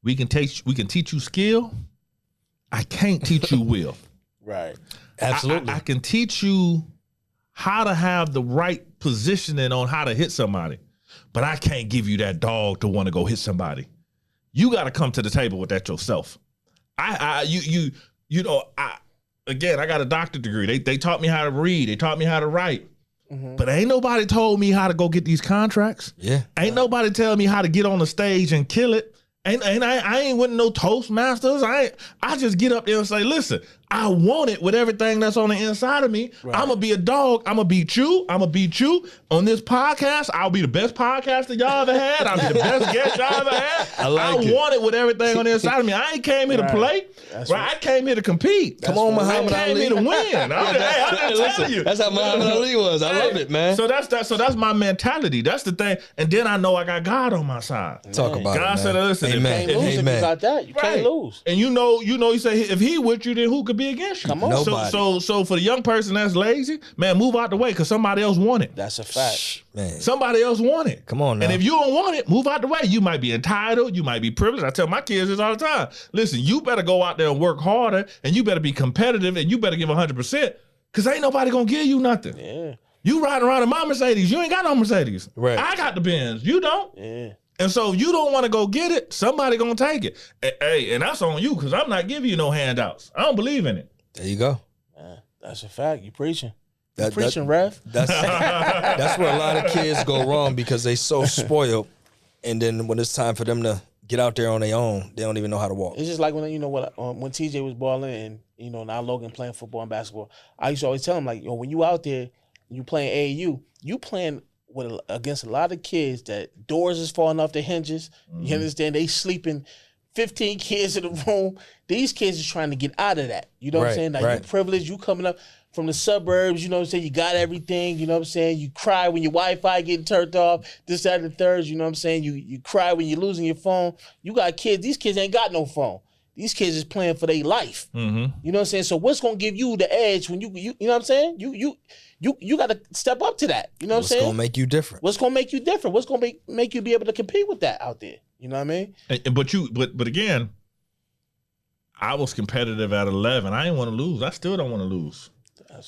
We can teach you skill. I can't teach you will. Right. Absolutely. I can teach you how to have the right positioning on how to hit somebody, but I can't give you that dog to want to go hit somebody. You got to come to the table with that yourself. I got a doctorate degree. They taught me how to read. They taught me how to write. Mm-hmm. But ain't nobody told me how to go get these contracts. Yeah. Ain't nobody tell me how to get on the stage and kill it. I ain't with no Toastmasters. I just get up there and say, listen, I want it with everything that's on the inside of me. Right. I'm going to be a dog. I'm going to beat you. I'm going to beat you on this podcast. I'll be the best podcaster y'all ever had. I'll be the best guest y'all ever had. I want it with everything on the inside of me. I ain't came here to play. Right. I came here to compete. Come on, Muhammad Ali. I came here to win. I'm just telling you. That's how Muhammad Ali was. I love it, man. So that's my mentality. That's the thing. And then I know I got God on my side. Talk about God it, said, listen, Amen. If you got that, you can't lose. And you say if he with you, then who could be against you? Come on. Nobody. So for the young person that's lazy, man, move out the way because somebody else want it. That's a fact. Man. Somebody else want it. Come on now. And if you don't want it, move out the way. You might be entitled. You might be privileged. I tell my kids this all the time. Listen, you better go out there and work harder, and you better be competitive, and you better give 100% because ain't nobody going to give you nothing. Yeah. You riding around in my Mercedes. You ain't got no Mercedes. Right. I got the Benz. You don't. Yeah. And so if you don't want to go get it, somebody going to take it. Hey, and that's on you because I'm not giving you no handouts. I don't believe in it. There you go. That's a fact. You preaching. Rev. That's where a lot of kids go wrong because they so spoiled, and then when it's time for them to get out there on their own, they don't even know how to walk. It's just like when when TJ was balling and now Logan playing football and basketball. I used to always tell him like, when you out there, you playing AAU, you playing against a lot of kids that doors is falling off their hinges. Mm-hmm. You understand? They sleeping 15 kids in the room. These kids are trying to get out of that. You know what I'm saying? Like you privileged, you coming up from the suburbs, you know what I'm saying? You got everything, you know what I'm saying? You cry when your Wi-Fi getting turned off, this, that, and the third, you know what I'm saying? You cry when you're losing your phone. You got kids, these kids ain't got no phone. These kids is playing for their life. Mm-hmm. You know what I'm saying? So what's gonna give you the edge when you know what I'm saying? You gotta step up to that. You know what I'm saying? What's gonna make you different? What's gonna make you different? What's gonna make you be able to compete with that out there? You know what I mean? But again, I was competitive at 11. I didn't want to lose. I still don't want to lose.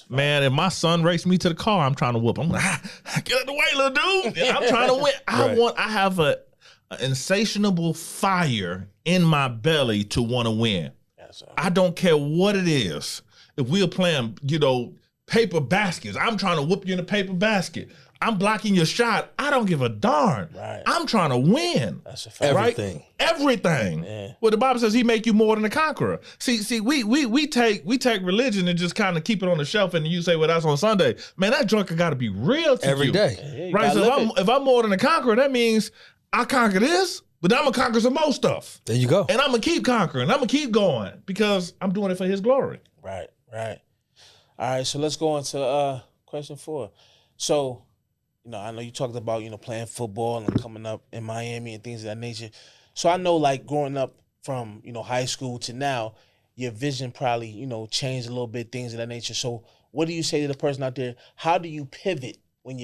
Man, if my son raced me to the car, I'm trying to whoop. I'm like, get out the way, little dude. I'm trying to win. I have an insatiable fire in my belly to want to win. I don't care what it is. If we're playing, paper baskets, I'm trying to whoop you in a paper basket. I'm blocking your shot. I don't give a darn. Right. I'm trying to win. That's a fact. Everything. Right? Everything. Yeah. Well, the Bible says he make you more than a conqueror. See, we take religion and just kind of keep it on the shelf, and you say, well, that's on Sunday. Man, that junker got to be real to every you. day. Right? So if I'm more than a conqueror, that means I conquer this, but I'm going to conquer some more stuff. There you go. And I'm going to keep conquering. I'm going to keep going because I'm doing it for his glory. Right. All right, so let's go on to question 4. So, I know you talked about, playing football and coming up in Miami and things of that nature. So I know, like, growing up from, high school to now, your vision probably, changed a little bit, things of that nature. So what do you say to the person out there? How do you pivot when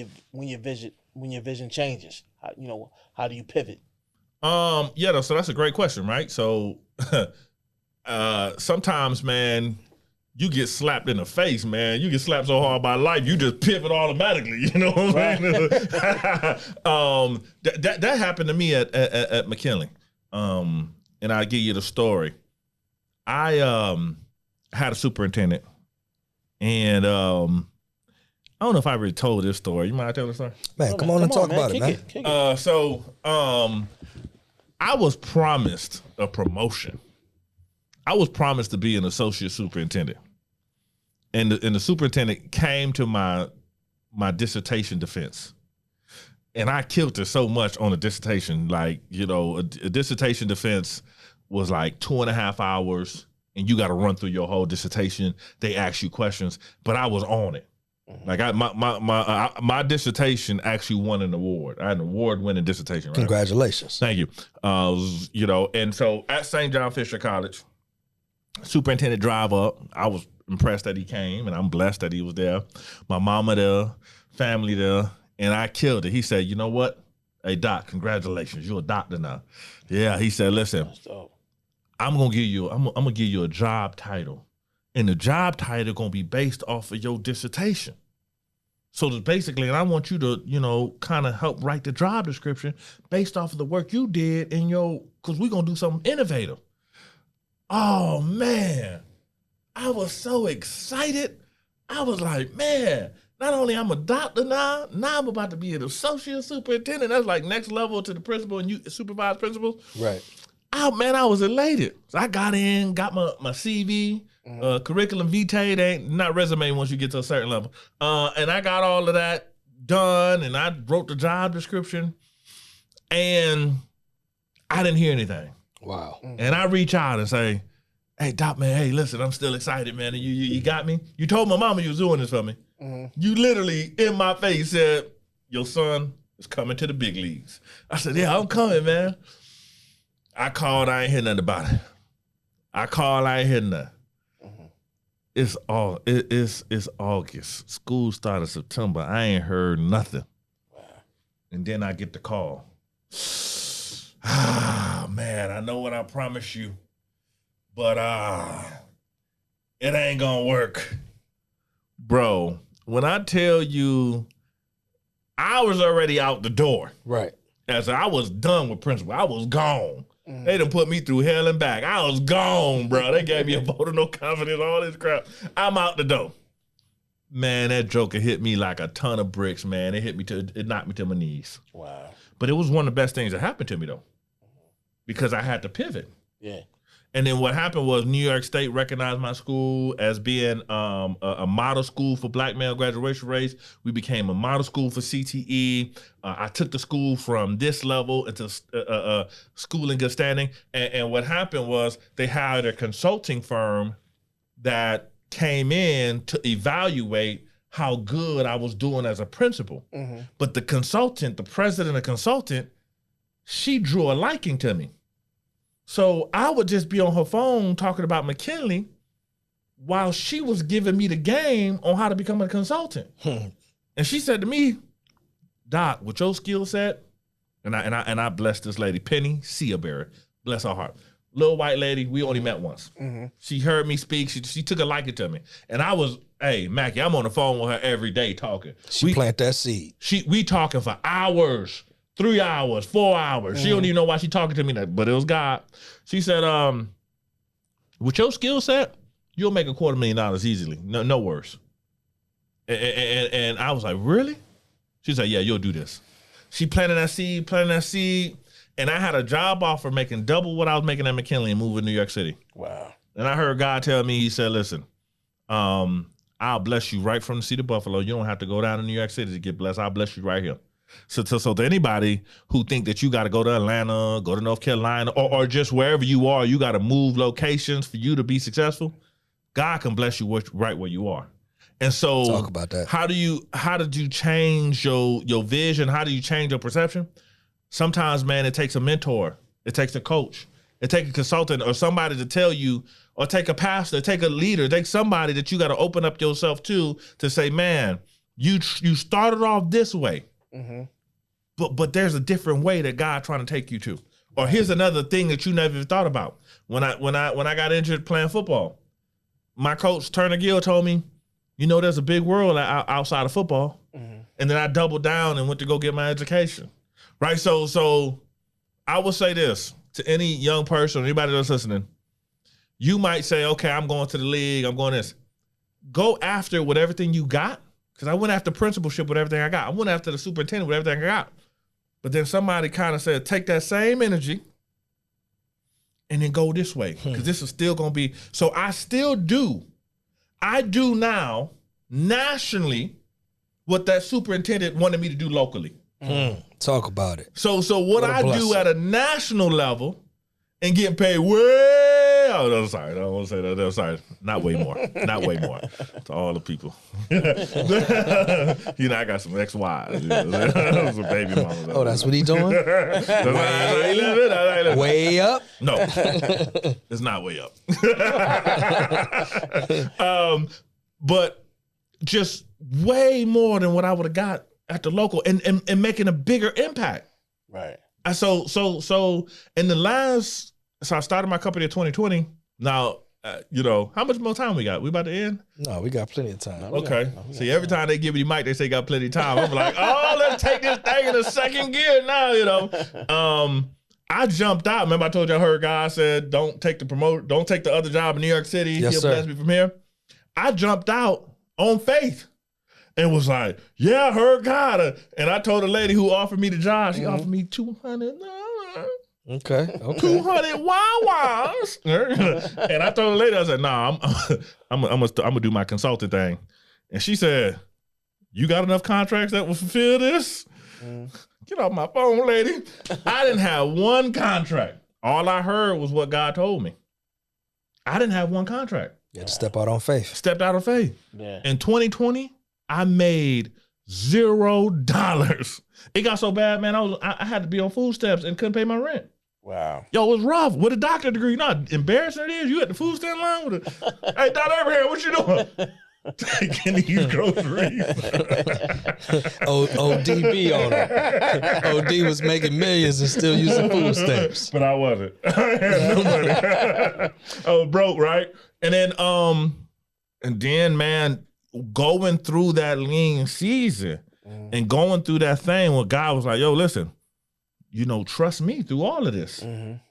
your vision changes? How do you pivot? Yeah, so that's a great question, right? So sometimes, man, you get slapped in the face, man. You get slapped so hard by life, you just pivot automatically. You know what I mean? That happened to me at McKinley. And I'll give you the story. I had a superintendent, and I don't know if I already told this story. You mind telling the story? Man, come on and talk about it, man. Kick it. So I was promised a promotion. I was promised to be an associate superintendent. And the superintendent came to my dissertation defense. And I killed it so much on the dissertation. Like, a dissertation defense was like 2.5 hours, and you got to run through your whole dissertation. They ask you questions, but I was on it. Like my dissertation actually won an award. I had an award-winning dissertation. Right? Congratulations! Thank you. And so at St. John Fisher College, superintendent drive up. I was impressed that he came, and I'm blessed that he was there. My mama there, family there, and I killed it. He said, "You know what? Hey Doc, congratulations. You're a doctor now." Yeah. He said, "Listen, I'm gonna give you a job title. And the job title gonna be based off of your dissertation. So that basically, and I want you to, kind of help write the job description based off of the work you did because we're gonna do something innovative." Oh man, I was so excited. I was like, man, not only I'm a doctor now I'm about to be an associate superintendent. That's like next level to the principal and you supervise principals. Right. Oh man, I was elated. So I got my CV. Curriculum vitae, they ain't not resume once you get to a certain level. And I got all of that done, and I wrote the job description, and I didn't hear anything. Wow. And I reach out and say, "Hey, Doc, man, hey, listen, I'm still excited, man. You got me? You told my mama you was doing this for me. You literally, in my face, said, your son is coming to the big leagues." I said, "Yeah, I'm coming, man." I called, I ain't hear nothing about it. I called, I ain't hear nothing. It's August. School started September. I ain't heard nothing. Wow. And then I get the call. Man, I know what I promised you, but it ain't gonna work. Bro, when I tell you I was already out the door. Right. As I was done with principal. I was gone. They done put me through hell and back. I was gone, bro. They gave me a vote of no confidence, all this crap. I'm out the door. Man, that joker hit me like a ton of bricks, man. It knocked me to my knees. Wow. But it was one of the best things that happened to me, though, because I had to pivot. Yeah. And then what happened was New York State recognized my school as being a model school for black male graduation rates. We became a model school for CTE. I took the school from this level into school in good standing. And what happened was they hired a consulting firm that came in to evaluate how good I was doing as a principal. Mm-hmm. But the consultant, the president of consultant, she drew a liking to me. So I would just be on her phone talking about McKinley while she was giving me the game on how to become a consultant. And she said to me, "Doc, with your skill set," and I blessed this lady, Penny Seaberry, bless her heart. Little white lady, we only met once. Mm-hmm. She heard me speak. She took a liking to me. And I was, hey, Mackie, I'm on the phone with her every day talking. She plant that seed. We talking for hours. 3 hours, 4 hours. She don't even know why she talking to me, but it was God. She said, with your skill set, you'll make $250,000 easily. No worse. And I was like, really? She said, yeah, you'll do this. She planted that seed. And I had a job offer making double what I was making at McKinley and moving to New York City. Wow. And I heard God tell me, he said, listen, I'll bless you right from the seat of Buffalo. You don't have to go down to New York City to get blessed. I'll bless you right here. So to anybody who think that you got to go to Atlanta, go to North Carolina, or just wherever you are, you got to move locations for you to be successful, God can bless you right where you are. And so talk about that. How did you change your vision? How do you change your perception? Sometimes, man, it takes a mentor. It takes a coach. It takes a consultant or somebody to tell you, or take a pastor, take a leader, take somebody that you got to open up yourself to say, man, You started off this way, Mm-hmm. but there's a different way that God trying to take you to. Or here's another thing that you never even thought about. When I got injured playing football, my coach Turner Gill told me, there's a big world outside of football. Mm-hmm. And then I doubled down and went to go get my education. Right? So I will say this to any young person, anybody that's listening. You might say, okay, I'm going to the league, I'm going this. Go after with everything you got. Because I went after principalship with everything I got. I went after the superintendent with everything I got. But then somebody kind of said, take that same energy and then go this way. Because this is still going to be. So I still do. I do now nationally what that superintendent wanted me to do locally. Talk about it. So what I do at a national level and getting paid no, sorry. I don't want to say that. No, sorry. Not way more. Not way more. To all the people. I got some ex-wives. Some baby mamas. Oh, that's what he doing? Way up? No. It's not way up. But just way more than what I would have got at the local and making a bigger impact. Right. So in the last... So I started my company in 2020. Now, how much more time we got? We about to end? No, we got plenty of time. Okay. See, every time they give me the mic, they say got plenty of time. I'm like, oh, let's take this thing in a second gear now, I jumped out. Remember I told you I heard God said, don't take the other job in New York City. Yes, He'll sir. bless me from here. I jumped out on faith and was like, yeah, I heard God. And I told a lady who offered me the job, she offered me $200. Okay. 200 wow-wows. And I told the lady, I said, nah, I'm gonna do my consulting thing. And she said, you got enough contracts that will fulfill this? Get off my phone, lady. I didn't have one contract. All I heard was what God told me. I didn't have one contract. You had to step out on faith. Stepped out of faith. Yeah. In 2020, I made $0. It got so bad, man, I had to be on food stamps and couldn't pay my rent. Wow. Yo, it was rough. With a doctorate degree, you know how embarrassing it is? You at the food stand line with hey, Dr. Abraham, what you doing? Taking these groceries. ODB on him. OD was making millions and still using food stamps. But I wasn't. I had no money. I was broke, right? And then, man, going through that lean season and going through that thing where God was like, yo, listen, trust me through all of this.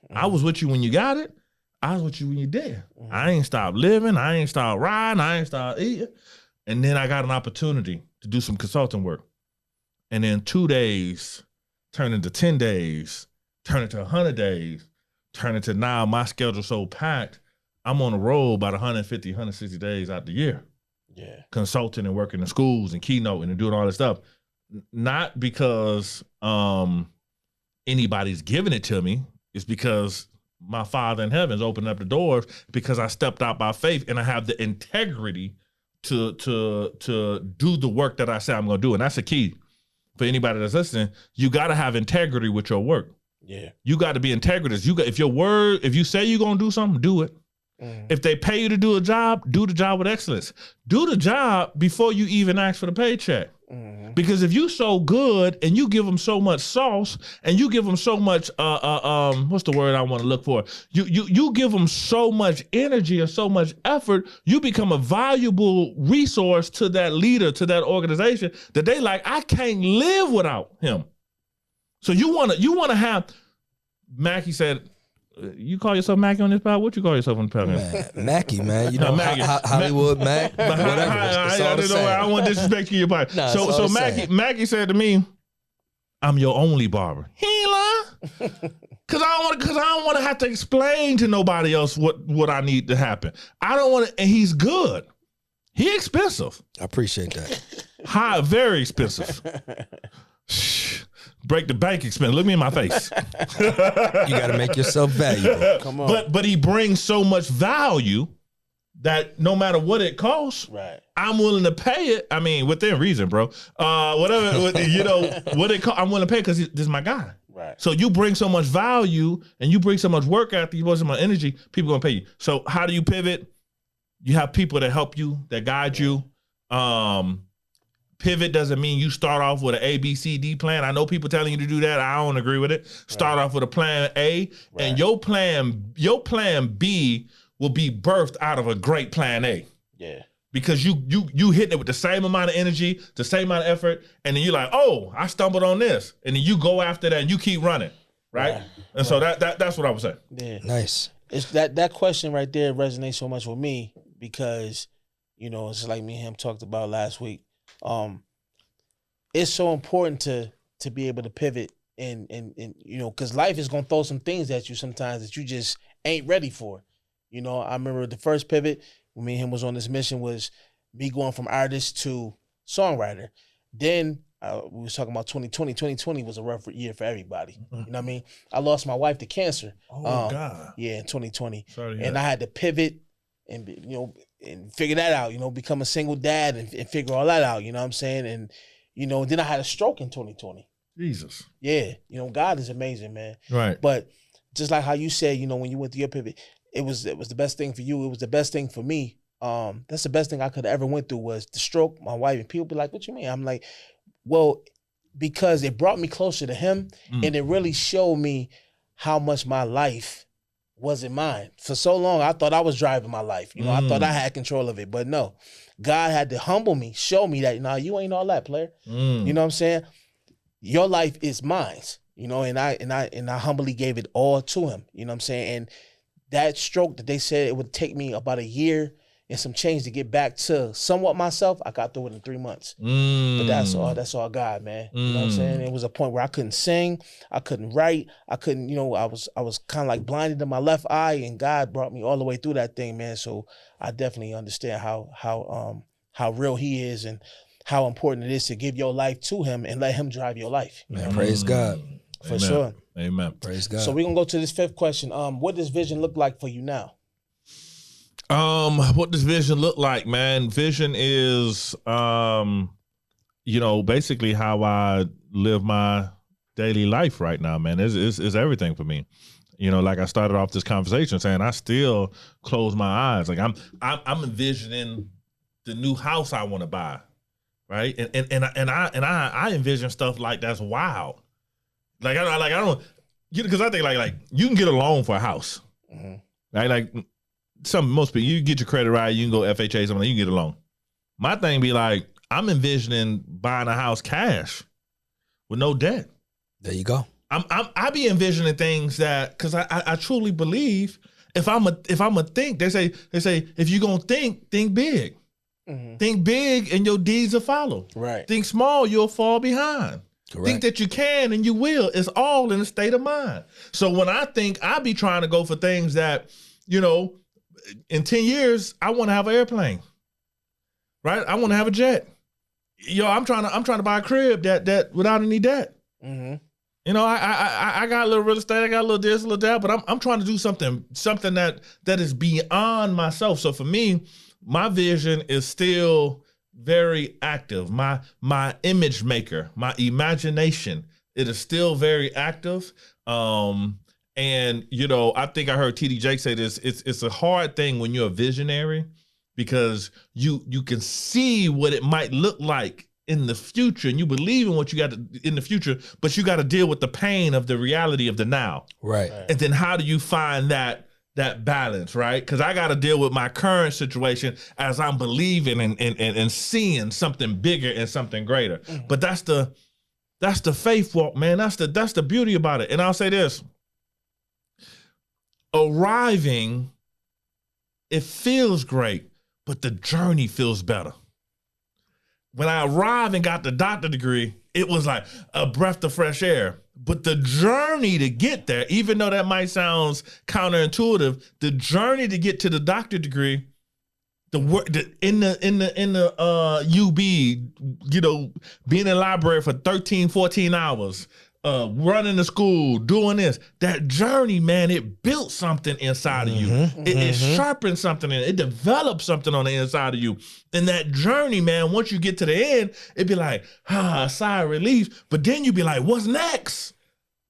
I was with you when you got it. I was with you when you did. I ain't stopped living. I ain't stopped riding. I ain't stopped eating. And then I got an opportunity to do some consulting work. And then 2 days turned into 10 days, turned into 100 days, turned into now my schedule's so packed, I'm on the road about 150, 160 days out the year. Yeah. Consulting and working in schools and keynoting and doing all this stuff. Not because anybody's giving it to me. It's because my Father in heaven's opened up the doors because I stepped out by faith and I have the integrity to do the work that I say I'm going to do. And that's the key for anybody that's listening. You got to have integrity with your work. Yeah. You got to be integritous. If you say you're going to do something, do it. If they pay you to do a job, do the job with excellence. Do the job before you even ask for the paycheck. Because if you so good and you give them so much sauce and you give them so much what's the word I want to look for? You give them so much energy and so much effort, you become a valuable resource to that leader, to that organization that they like, I can't live without him. So you wanna have, Mackie said, you call yourself Mackie on this pod? What you call yourself on the pod? Man, Mackie, man. Mackie. Hollywood Mac, whatever. It's all the same. I don't want to disrespect you in your pod. Nah, so Mackie said to me, I'm your only barber. He ain't lying. Cause I don't want to have to explain to nobody else what I need to happen. I don't want to, and he's good. He expensive. I appreciate that. High, very expensive. Break the bank expense. Look me in my face. You got to make yourself valuable. Come on. But he brings so much value that no matter what it costs, Right. I'm willing to pay it. I mean, within reason, bro. Whatever, what it costs, I'm willing to pay because this is my guy. Right. So you bring so much value and you bring so much work after you bring so much energy, people gonna pay you. So how do you pivot? You have people that help you, that guide you. Pivot doesn't mean you start off with an A, B, C, D plan. I know people telling you to do that. I don't agree with it. Start off with a plan A, and your plan B will be birthed out of a great plan A. Yeah. Because you hitting it with the same amount of energy, the same amount of effort, and then you're like, oh, I stumbled on this. And then you go after that and you keep running. Right? And so that's what I was saying. Yeah. Nice. It's that question right there resonates so much with me because, you know, it's like me and him talked about last week. It's so important to be able to pivot and you know, because life is gonna throw some things at you sometimes that you just ain't ready for. You know, I remember the first pivot when me and him was on this mission was me going from artist to songwriter. Then we was talking about 2020. 2020 was a rough year for everybody. You know what I mean? I lost my wife to cancer. Oh God. Yeah, in 2020. Sorry to and I had to pivot and and figure that out. You know, become a single dad and figure all that out. You know what I'm saying? And you know, then I had a stroke in 2020. Jesus. Yeah, you know, God is amazing, man. Right. But just like how you said, you know, when you went through your pivot, it was the best thing for you. It was the best thing for me. That's the best thing I could have ever went through was the stroke, my wife. And people be like, what you mean? I'm like, well, because it brought me closer to him and it really showed me how much my life wasn't mine. For so long, I thought I was driving my life. You know, I thought I had control of it. But no, God had to humble me, show me that, nah, you ain't all that, player. You know what I'm saying? Your life is mine. You know, and I humbly gave it all to him. You know what I'm saying? And that stroke that they said it would take me about a year and some change to get back to somewhat myself, I got through it in 3 months. But that's all God, man. You know what I'm saying? It was a point where I couldn't sing, I couldn't write, I couldn't, you know, I was kind of like blinded in my left eye, and God brought me all the way through that thing, man. So I definitely understand how real he is and how important it is to give your life to him and let him drive your life. Man, praise God. For sure. Amen. Praise God. So we're gonna go to this fifth question. What does vision look like for you now? What does vision look like, man? Vision is, you know, basically how I live my daily life right now, man. It's everything for me. You know, like I started off this conversation saying, I still close my eyes. Like I'm envisioning the new house I want to buy, right? And I envision stuff like that's wild. Like I don't, because I think like you can get a loan for a house, right? Like most people, you get your credit right, you can go FHA, something, you can get a loan. My thing be like, I'm envisioning buying a house cash with no debt. There you go. I be envisioning things that, because I truly believe if I'm a think, they say if you gonna think big. Think big and your deeds will follow. Right. Think small, you'll fall behind. Correct. Think that you can and you will. It's all in a state of mind. So when I think, I be trying to go for things that, you know, in 10 years, I want to have an airplane, right? I want to have a jet. Yo, I'm trying to buy a crib that without any debt. You know, I got a little real estate, I got a little this, a little that, but I'm trying to do something that is beyond myself. So for me, my vision is still very active. My image maker, my imagination, it is still very active. And you know, I think I heard TD Jake say this. It's a hard thing when you're a visionary because you can see what it might look like in the future, and you believe in what you got in the future, but you got to deal with the pain of the reality of the now. Right. And then how do you find that balance, right? Because I got to deal with my current situation as I'm believing and seeing something bigger and something greater. But that's the faith walk, man. That's the beauty about it. And I'll say this. Arriving, it feels great, but the journey feels better. When I arrived and got the doctor degree, it was like a breath of fresh air. But the journey to get there, even though that might sound counterintuitive, the journey to get to the doctor degree, the work in the UB, you know, being in the library for 13, 14 hours, running to school, doing this, that journey, man, it built something inside of you. It sharpened something, it developed something on the inside of you. And that journey, man, once you get to the end, it'd be like, a sigh of relief. But then you'd be like, what's next?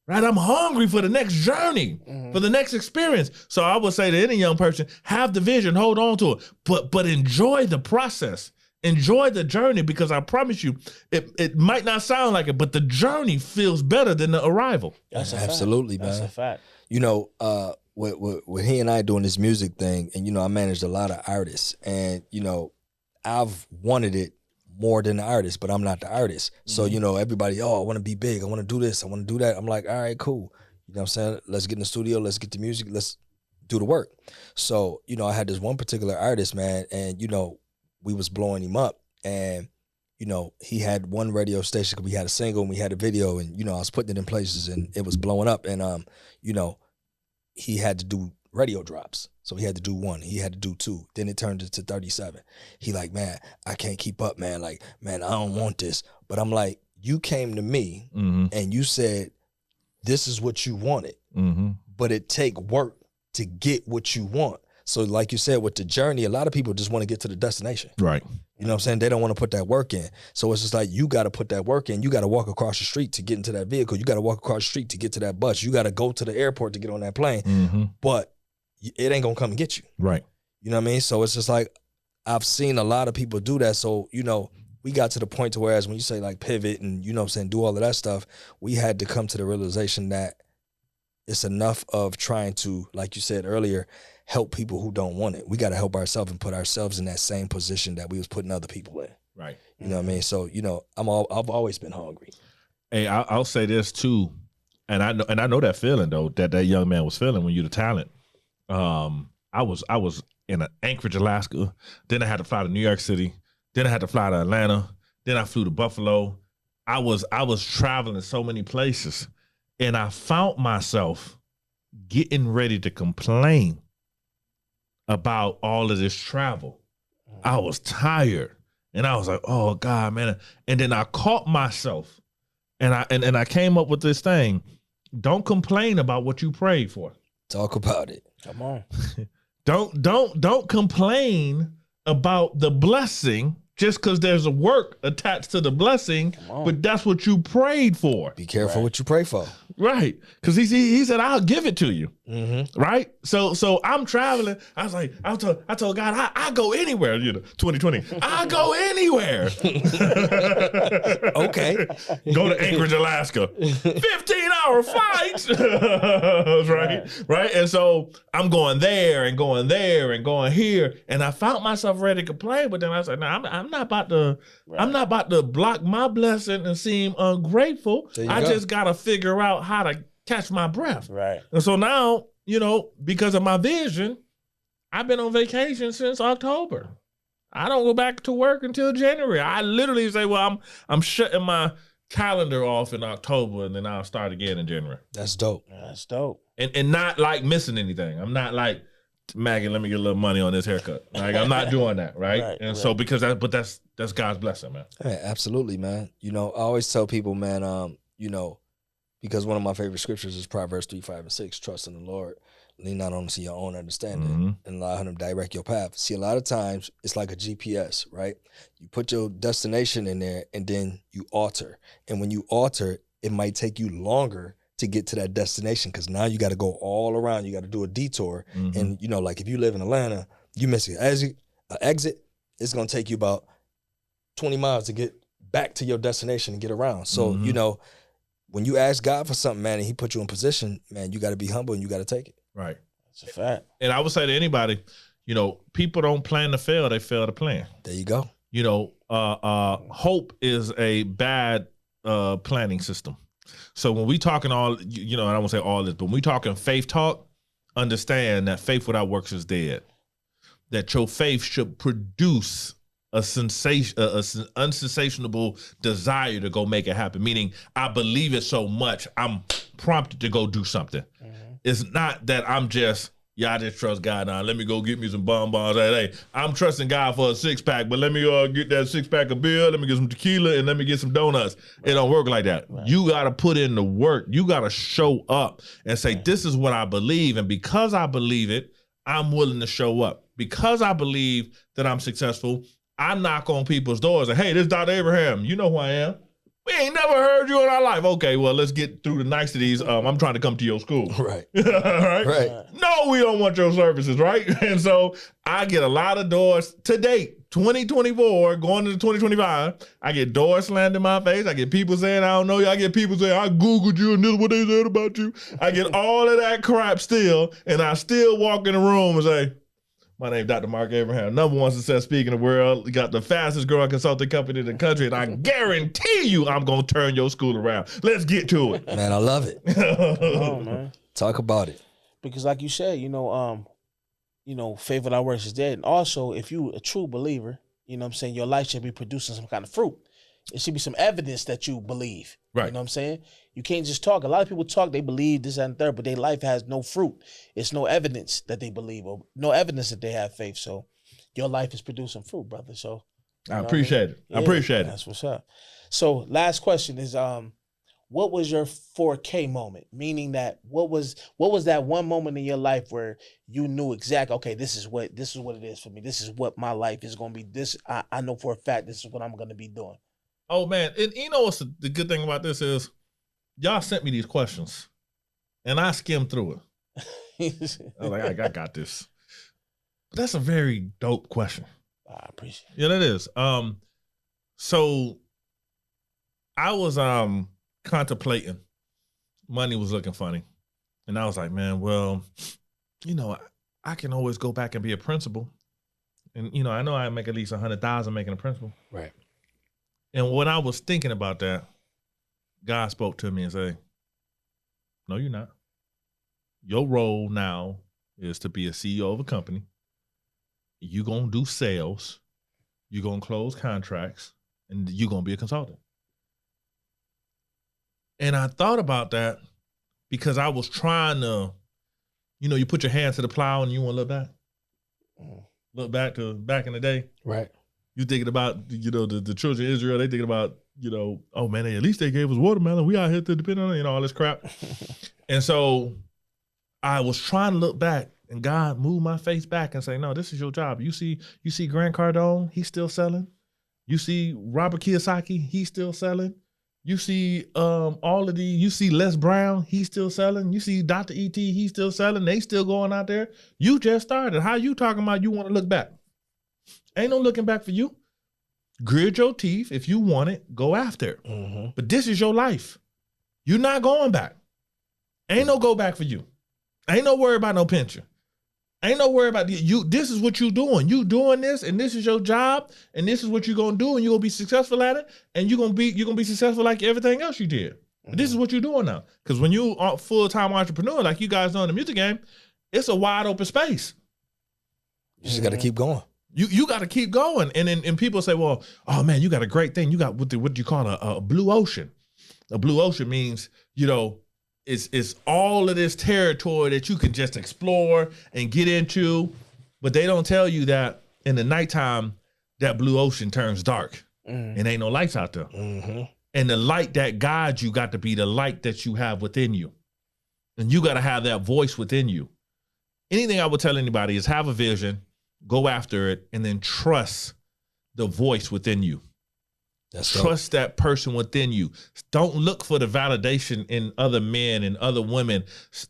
Right? I'm hungry for the next journey, for the next experience. So I would say to any young person, have the vision, hold on to it, but enjoy the process. enjoy the journey, because I promise you, it might not sound like it, but the journey feels better than the arrival. That's a Absolutely, fact. man. That's a fact. You know, with he and I doing this music thing, and, you know, I managed a lot of artists, and, you know, I've wanted it more than the artist, but I'm not the artist. So, you know, everybody, I want to be big. I want to do this. I want to do that. I'm like, all right, cool. You know what I'm saying? Let's get in the studio. Let's get the music. Let's do the work. So, you know, I had this one particular artist, man, and, you know, we was blowing him up, and, you know, he had one radio station, we had a single and we had a video, and, you know, I was putting it in places and it was blowing up, and, you know, he had to do radio drops. So he had to do 1, he had to do 2, then it turned into 37. He like, man, I can't keep up, man. Like, man, I don't want this. But I'm like, you came to me and you said, this is what you wanted, but it take work to get what you want. So like you said, with the journey, a lot of people just want to get to the destination. Right. You know what I'm saying? They don't want to put that work in. So it's just like, you got to put that work in. You got to walk across the street to get into that vehicle. You got to walk across the street to get to that bus. You got to go to the airport to get on that plane. But it ain't going to come and get you. Right. You know what I mean? So it's just like, I've seen a lot of people do that. So, you know, we got to the point to whereas when you say like pivot and, you know what I'm saying, do all of that stuff, we had to come to the realization that it's enough of trying to, like you said earlier, help people who don't want it. We got to help ourselves and put ourselves in that same position that we was putting other people in. Right. You know what I mean? So, you know, I've always been hungry. Hey, I'll say this too, and I know that feeling though that young man was feeling when you're the talent. I was in Anchorage, Alaska. Then I had to fly to New York City. Then I had to fly to Atlanta. Then I flew to Buffalo. I was traveling so many places, and I found myself getting ready to complain about all of this travel. I was tired, and I was like, "Oh God, man!" And then I caught myself, and I came up with this thing: don't complain about what you prayed for. Talk about it. Come on. Don't complain about the blessing just because there's a work attached to the blessing, but that's what you prayed for. Be careful what you pray for. Right. Because he said, I'll give it to you. Right. So I'm traveling. I was like, I told God, I go anywhere, 2020. I go anywhere. Okay. Go to Anchorage, Alaska. 15-hour flights. Right. And so I'm going there and going there and going here. And I found myself ready to complain, but then I said, no, I'm not about to block my blessing and seem ungrateful. I just gotta figure out how to catch my breath. Right. And so now, because of my vision, I've been on vacation since October. I don't go back to work until January. I literally say, well, I'm shutting my calendar off in October, and then I'll start again in January. That's dope. That's dope. And not like missing anything. I'm not like, Maggie, let me get a little money on this haircut. Like, I'm not doing that, right? So because that's God's blessing, man. Yeah, absolutely, man. I always tell people, man, because one of my favorite scriptures is Proverbs 3:5-6. Trust in the Lord, lean not on to your own understanding, and allow him to direct your path. See, a lot of times it's like a GPS, right? You put your destination in there and then you alter. And when you alter, it might take you longer to get to that destination because now you got to go all around. You got to do a detour. And, like if you live in Atlanta, you miss an exit, it's going to take you about 20 miles to get back to your destination and get around. So, when you ask God for something, man, and he put you in position, man, you got to be humble and you got to take it. Right. That's a fact. And I would say to anybody, people don't plan to fail, they fail to plan. There you go. Hope is a bad planning system. So when we talking all, and I won't say all this, but when we talking faith talk, understand that faith without works is dead. That your faith should produce a unsensationable desire to go make it happen. Meaning, I believe it so much, I'm prompted to go do something. It's not that I'm just, I just trust God now. Let me go get me some bonbons. Hey, I'm trusting God for a 6-pack, but let me get that 6-pack of beer, let me get some tequila, and let me get some donuts. It don't work like that. You got to put in the work. You got to show up and say, this is what I believe. And because I believe it, I'm willing to show up. Because I believe that I'm successful, I knock on people's doors and, hey, this is Dr. Abraham. You know who I am. We ain't never heard you in our life. Okay, well, let's get through the niceties. I'm trying to come to your school. Right. Right. No, we don't want your services, right? And so I get a lot of doors to date 2024 going into 2025, I get doors slammed in my face. I get people saying, I don't know you. I get people saying, I Googled you and this is what they said about you. I get all of that crap still, and I still walk in the room and say, my name is Dr. Marck Abraham, #1 success speaker in the world. You got the fastest growing consulting company in the country, and I guarantee you I'm going to turn your school around. Let's get to it. Man, I love it. Oh, man. Talk about it. Because like you said, faith without works is dead. And also, if you a true believer, you know what I'm saying, your life should be producing some kind of fruit. It should be some evidence that you believe. Right. You know what I'm saying? You can't just talk. A lot of people talk, they believe this and third, but their life has no fruit. It's no evidence that they believe or no evidence that they have faith. So your life is producing fruit, brother. So I appreciate it. I appreciate it. That's what's up. So last question is, what was your 4K moment? Meaning that what was that one moment in your life where you knew exactly, okay, this is what it is for me. This is what my life is going to be. This I know for a fact this is what I'm going to be doing. Oh, man. And you know what's the good thing about this is y'all sent me these questions, and I skimmed through it. I was like, I got this. But that's a very dope question. I appreciate it. Yeah, that is. So I was contemplating. Money was looking funny. And I was like, man, well, I can always go back and be a principal. And, I know I make at least 100,000 making a principal. Right. And when I was thinking about that, God spoke to me and said, no, you're not. Your role now is to be a CEO of a company. You're going to do sales. You're going to close contracts. And you're going to be a consultant. And I thought about that because I was trying to, you put your hand to the plow and you want to look back. Look back to back in the day. Right. You thinking about, the children of Israel, they thinking about, oh man, at least they gave us watermelon. We out here to depend on it, all this crap. And so I was trying to look back, and God moved my face back and say, no, this is your job. You see Grant Cardone, he's still selling. You see Robert Kiyosaki, he's still selling. You see you see Les Brown, he's still selling. You see Dr. E.T., he's still selling. They still going out there. You just started. How you talking about you want to look back? Ain't no looking back for you. Grit your teeth. If you want it, go after it. Mm-hmm. But this is your life. You're not going back. Ain't no go back for you. Ain't no worry about no pension. Ain't no worry about you. This is what you doing. You doing this, and this is your job, and this is what you're gonna do, and you're gonna be successful at it, and you're gonna be successful like everything else you did. Mm-hmm. This is what you're doing now. Because when you are full-time entrepreneur, like you guys know in the music game, it's a wide open space. You just got to keep going. You got to keep going. And people say, well, oh man, you got a great thing. You got what you call a blue ocean. A blue ocean means, it's all of this territory that you can just explore and get into. But they don't tell you that in the nighttime, that blue ocean turns dark and ain't no lights out there. Mm-hmm. And the light that guides you got to be the light that you have within you. And you got to have that voice within you. Anything I would tell anybody is have a vision, go after it, and then trust the voice within you. Trust that person within you. Don't look for the validation in other men and other women.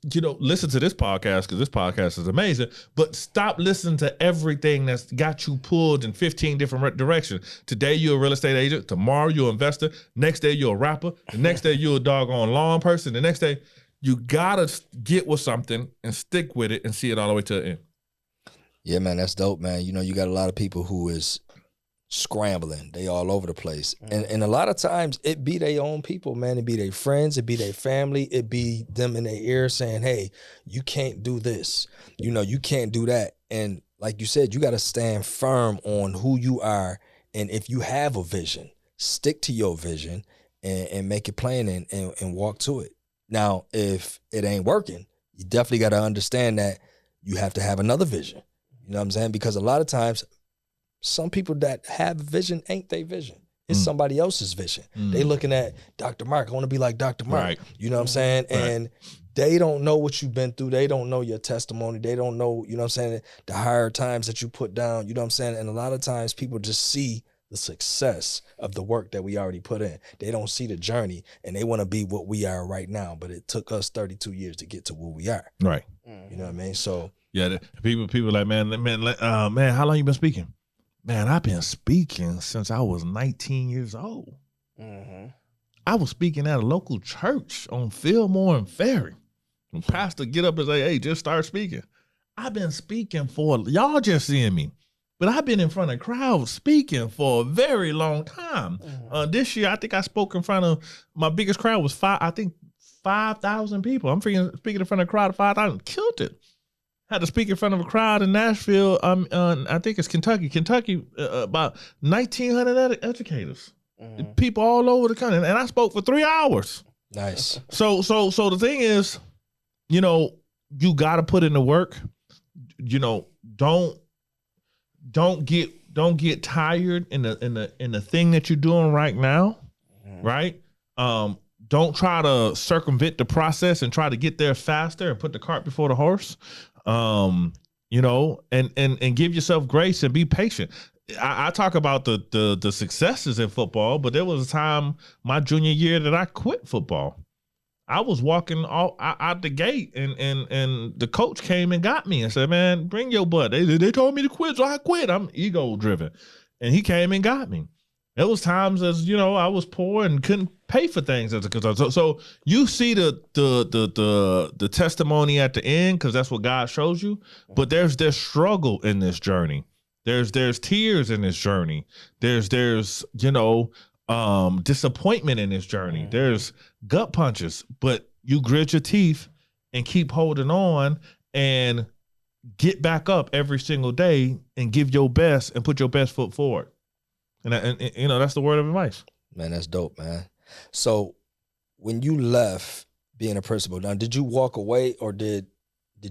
Listen to this podcast because this podcast is amazing, but stop listening to everything that's got you pulled in 15 different directions. Today, you're a real estate agent. Tomorrow, you're an investor. Next day, you're a rapper. The next day, you're a doggone lawn person. The next day, you got to get with something and stick with it and see it all the way to the end. Yeah, man, that's dope, man. You got a lot of people who is scrambling. They all over the place. And a lot of times it be their own people, man. It be their friends. It be their family. It be them in their ear saying, hey, you can't do this. You can't do that. And like you said, you got to stand firm on who you are. And if you have a vision, stick to your vision and make it plain and walk to it. Now, if it ain't working, you definitely got to understand that you have to have another vision. You know what I'm saying? Because a lot of times, some people that have a vision ain't their vision. It's somebody else's vision. They looking at Dr. Marck. I want to be like Dr. Marck. Right. You know what I'm saying? Right. And they don't know what you've been through. They don't know your testimony. They don't know, you know what I'm saying, the hard times that you put down. You know what I'm saying? And a lot of times people just see the success of the work that we already put in. They don't see the journey, and they want to be what we are right now. But it took us 32 years to get to where we are. Right. You know what I mean? So yeah, people like, man, how long you been speaking? man, I've been speaking since I was 19 years old. Mm-hmm. I was speaking at a local church on Fillmore and Ferry. And pastor get up and say, hey, just start speaking. I've been speaking y'all just seeing me, but I've been in front of crowds speaking for a very long time. This year, I think I spoke in front of, my biggest crowd was 5,000 people. I'm speaking in front of a crowd of 5,000. Killed it. Had to speak in front of a crowd in Nashville. I think it's Kentucky. About 1,900 educators. People all over the country, and I spoke for 3 hours. Nice. So the thing is, you got to put in the work. Don't get tired in the thing that you're doing right now, right? Don't try to circumvent the process and try to get there faster and put the cart before the horse. And give yourself grace and be patient. I talk about the successes in football, but there was a time my junior year that I quit football. I was walking out the gate, and the coach came and got me and said, "Man, bring your butt." They told me to quit, so I quit. I'm ego driven, and he came and got me. There was times as I was poor and couldn't pay for things as a consultant. So you see the testimony at the end because that's what God shows you. But there's struggle in this journey. There's tears in this journey. There's disappointment in this journey. There's gut punches, but you grit your teeth and keep holding on and get back up every single day and give your best and put your best foot forward. And that's the word of advice. Man, that's dope, man. So when you left being a principal, now did you walk away or did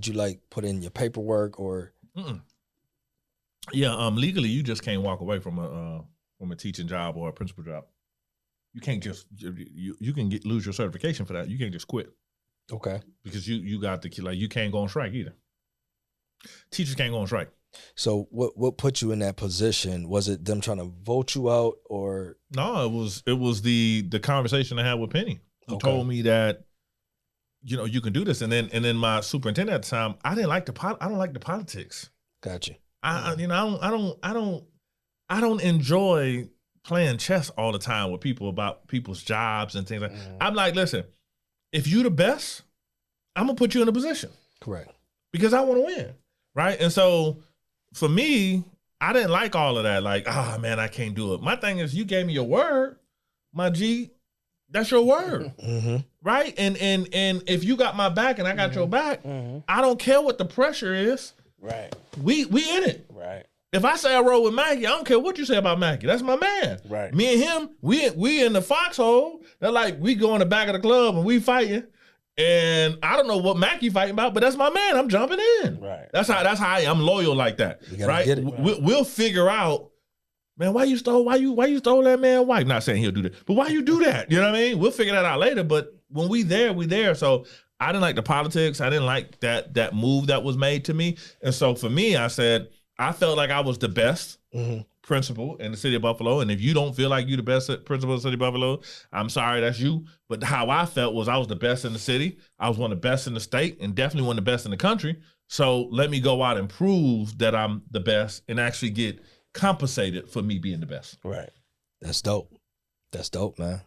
you like put in your paperwork or? Yeah, legally you just can't walk away from a teaching job or a principal job. You can't just you can lose your certification for that. You can't just quit. Okay. Because you got you can't go on strike either. Teachers can't go on strike. So what put you in that position? Was it them trying to vote you out or? No, it was the conversation I had with Penny, who told me that you can do this, and then my superintendent at the time, I don't like the politics. Gotcha. I don't enjoy playing chess all the time with people about people's jobs and things like that. I'm like, listen, if you the best, I'm gonna put you in a position. Correct. Because I want to win, right? And so for me, I didn't like all of that. Like, man, I can't do it. My thing is, you gave me your word, my G. That's your word, right? And if you got my back and I got your back, I don't care what the pressure is. Right. We in it. Right. If I say I roll with Mackie, I don't care what you say about Mackie. That's my man. Right. Me and him, we in the foxhole. They're like, we go in the back of the club and we fighting. And I don't know what Mackie fighting about, but that's my man. I'm jumping in. Right. That's how I'm loyal like that. Right. Get it. We'll figure out, man, why you stole that man's wife? Not saying he'll do that, but why you do that? You know what I mean? We'll figure that out later. But when we there. So I didn't like the politics. I didn't like that move that was made to me. And so for me, I said, I felt like I was the best principal in the city of Buffalo. And if you don't feel like you're the best principal in the city of Buffalo, I'm sorry, that's you. But how I felt was I was the best in the city. I was one of the best in the state and definitely one of the best in the country. So let me go out and prove that I'm the best and actually get compensated for me being the best. Right. That's dope. That's dope, man.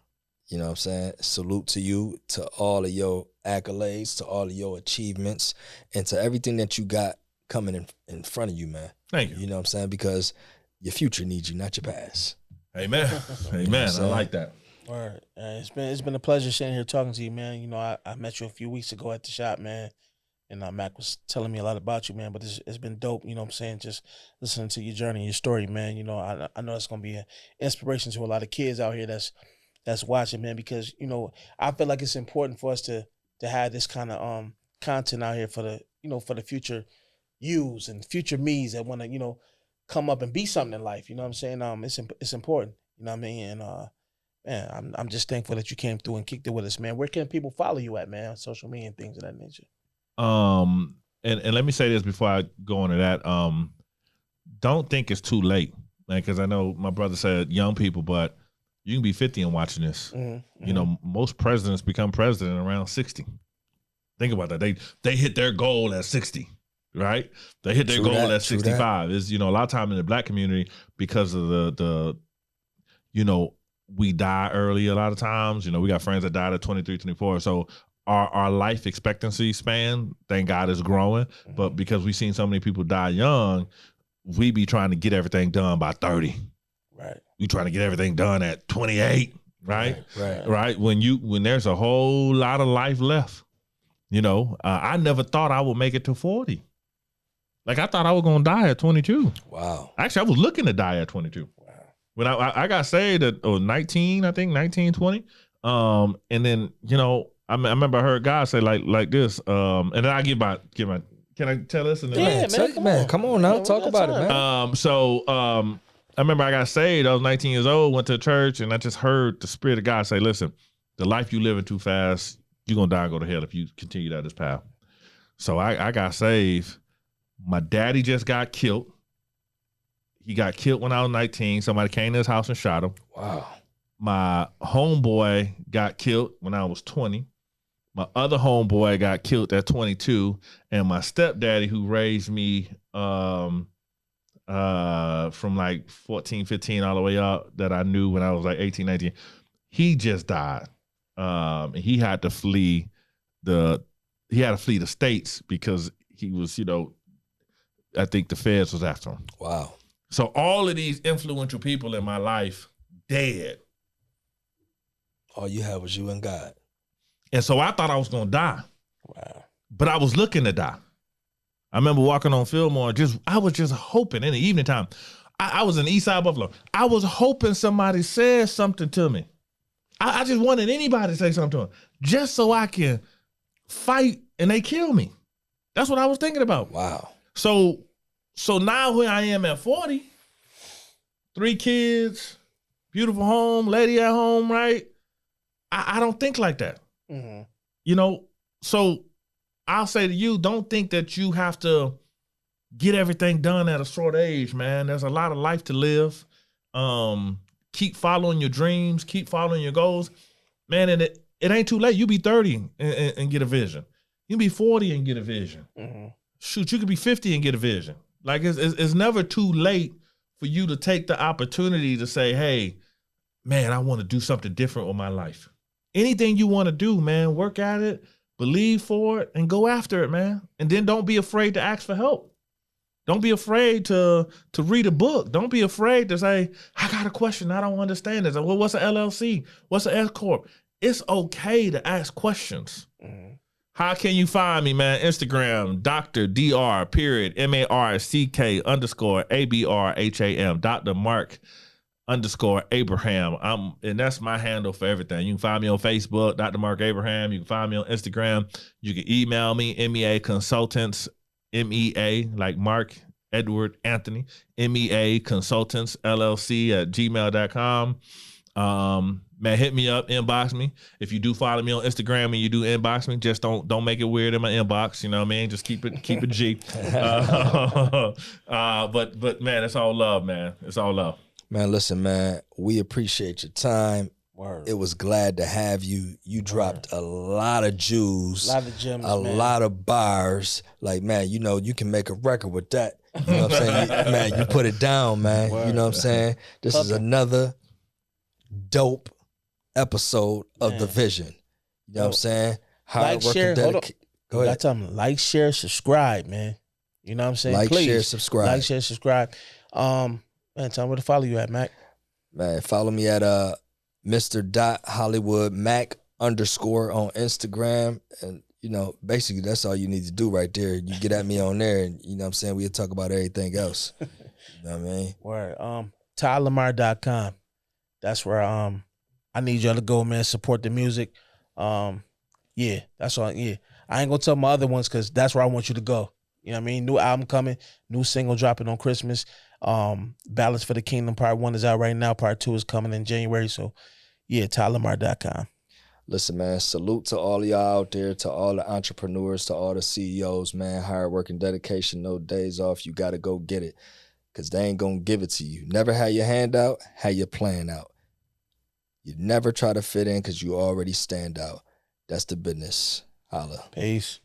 You know what I'm saying? Salute to you, to all of your accolades, to all of your achievements, and to everything that you got coming in front of you, man. Thank you. You know what I'm saying? Because your future needs you, not your past. Amen. Amen. I like that. All right. It's been a pleasure sitting here talking to you, man. You know, I met you a few weeks ago at the shop, man. And Mac was telling me a lot about you, man. But it's been dope, you know what I'm saying? Just listening to your journey, your story, man. You know, I know it's going to be an inspiration to a lot of kids out here that's watching, man. Because, you know, I feel like it's important for us to have this kind of content out here for the future yous and future me's that want to, come up and be something in life. You know what I'm saying? It's important. You know what I mean? And man, I'm just thankful that you came through and kicked it with us, man. Where can people follow you at, man? On social media and things of that nature. And let me say this before I go into that. Don't think it's too late, man, because I know my brother said young people, but you can be 50 and watching this. You know, most presidents become president around 60. Think about that. They hit their goal at 60. right? They hit their True goal that, at true 65. Is a lot of time in the black community because of the we die early a lot of times. We got friends that died at 23, 24. So our life expectancy span, thank God, is growing. But because we've seen so many people die young, we be trying to get everything done by 30. Right. We trying to get everything done at 28, right? Right. When there's a whole lot of life left. I never thought I would make it to 40. Like, I thought I was going to die at 22. Wow. Actually, I was looking to die at 22. Wow. When I got saved at 19, I think 19, 20. And then, I remember I heard God say like this. And then I give my, can I tell this? And then Come on now. Talk about it, man. I remember I got saved. I was 19 years old, went to church, and I just heard the Spirit of God say, listen, the life you living too fast, you're going to die and go to hell if you continue down this path. So I got saved. My daddy just got killed. He got killed when I was 19. Somebody came to his house and shot him. Wow. My homeboy got killed when I was 20. My other homeboy got killed at 22. And my stepdaddy, who raised me from like 14, 15 all the way up, that I knew when I was like 18, 19, he just died. And he had to flee the States because he was, I think the feds was after him. Wow. So all of these influential people in my life dead. All you had was you and God. And so I thought I was going to die. Wow. But I was looking to die. I remember walking on Fillmore, I was just hoping in the evening time. I was in East Side Buffalo. I was hoping somebody said something to me. I just wanted anybody to say something to him just so I can fight and they kill me. That's what I was thinking about. Wow. So now here I am at 40, 3 kids, beautiful home, lady at home, right? I don't think like that. Mm-hmm. So I'll say to you, don't think that you have to get everything done at a short age, man. There's a lot of life to live. Keep following your dreams, keep following your goals. Man, and it ain't too late. You be 30 and get a vision. You be 40 and get a vision. Mm-hmm. Shoot, you could be 50 and get a vision. Like, it's never too late for you to take the opportunity to say, hey, man, I want to do something different with my life. Anything you want to do, man, work at it, believe for it, and go after it, man. And then don't be afraid to ask for help. Don't be afraid to read a book. Don't be afraid to say, I got a question, I don't understand this. Well, what's an LLC? What's an S Corp? It's okay to ask questions. Mm-hmm. How can you find me, man? Instagram, Dr. Dr. Marck_ABRHAM, Dr. Marck _Abraham. And that's my handle for everything. You can find me on Facebook, Dr. Marck Abraham. You can find me on Instagram. You can email me, MEA Consultants, MEA, like Mark Edward Anthony, MEA Consultants LLC at gmail.com. Man, hit me up, inbox me. If you do follow me on Instagram and you do inbox me, just don't make it weird in my inbox. You know what I mean? Just keep it G. But man, it's all love, man. It's all love. Man, listen, man, we appreciate your time. Word. It was glad to have you. You dropped a lot of jewels, A lot of gems, a man. lot of bars. Like, man, you can make a record with that. You know what I'm saying? Man, you put it down, man. Word. You know what I'm saying? This is another dope episode of The Vision. You know what I'm saying? Like, share, hold on. Go ahead. I tell them, like, share, subscribe, man. You know what I'm saying? Like, Please. share, subscribe. Like, share, subscribe. Man, tell them where to follow you at, Mac. Man, follow me at Mr. Hollywood Mac _ on Instagram. And, basically that's all you need to do right there. You get at me on there and, you know what I'm saying, we'll talk about everything else. You know what I mean? Word. TyLamar.com. That's where I need y'all to go, man. Support the music. Yeah, that's all. Yeah. I ain't gonna tell my other ones because that's where I want you to go. You know what I mean? New album coming, new single dropping on Christmas. Balance for the Kingdom Part 1 is out right now. Part 2 is coming in January. So yeah, TyLamar.com. Listen, man, salute to all of y'all out there, to all the entrepreneurs, to all the CEOs, man. Hard work and dedication, no days off. You got to go get it because they ain't going to give it to you. Never have your hand out, have your plan out. You never try to fit in because you already stand out. That's the business. Holla. Peace.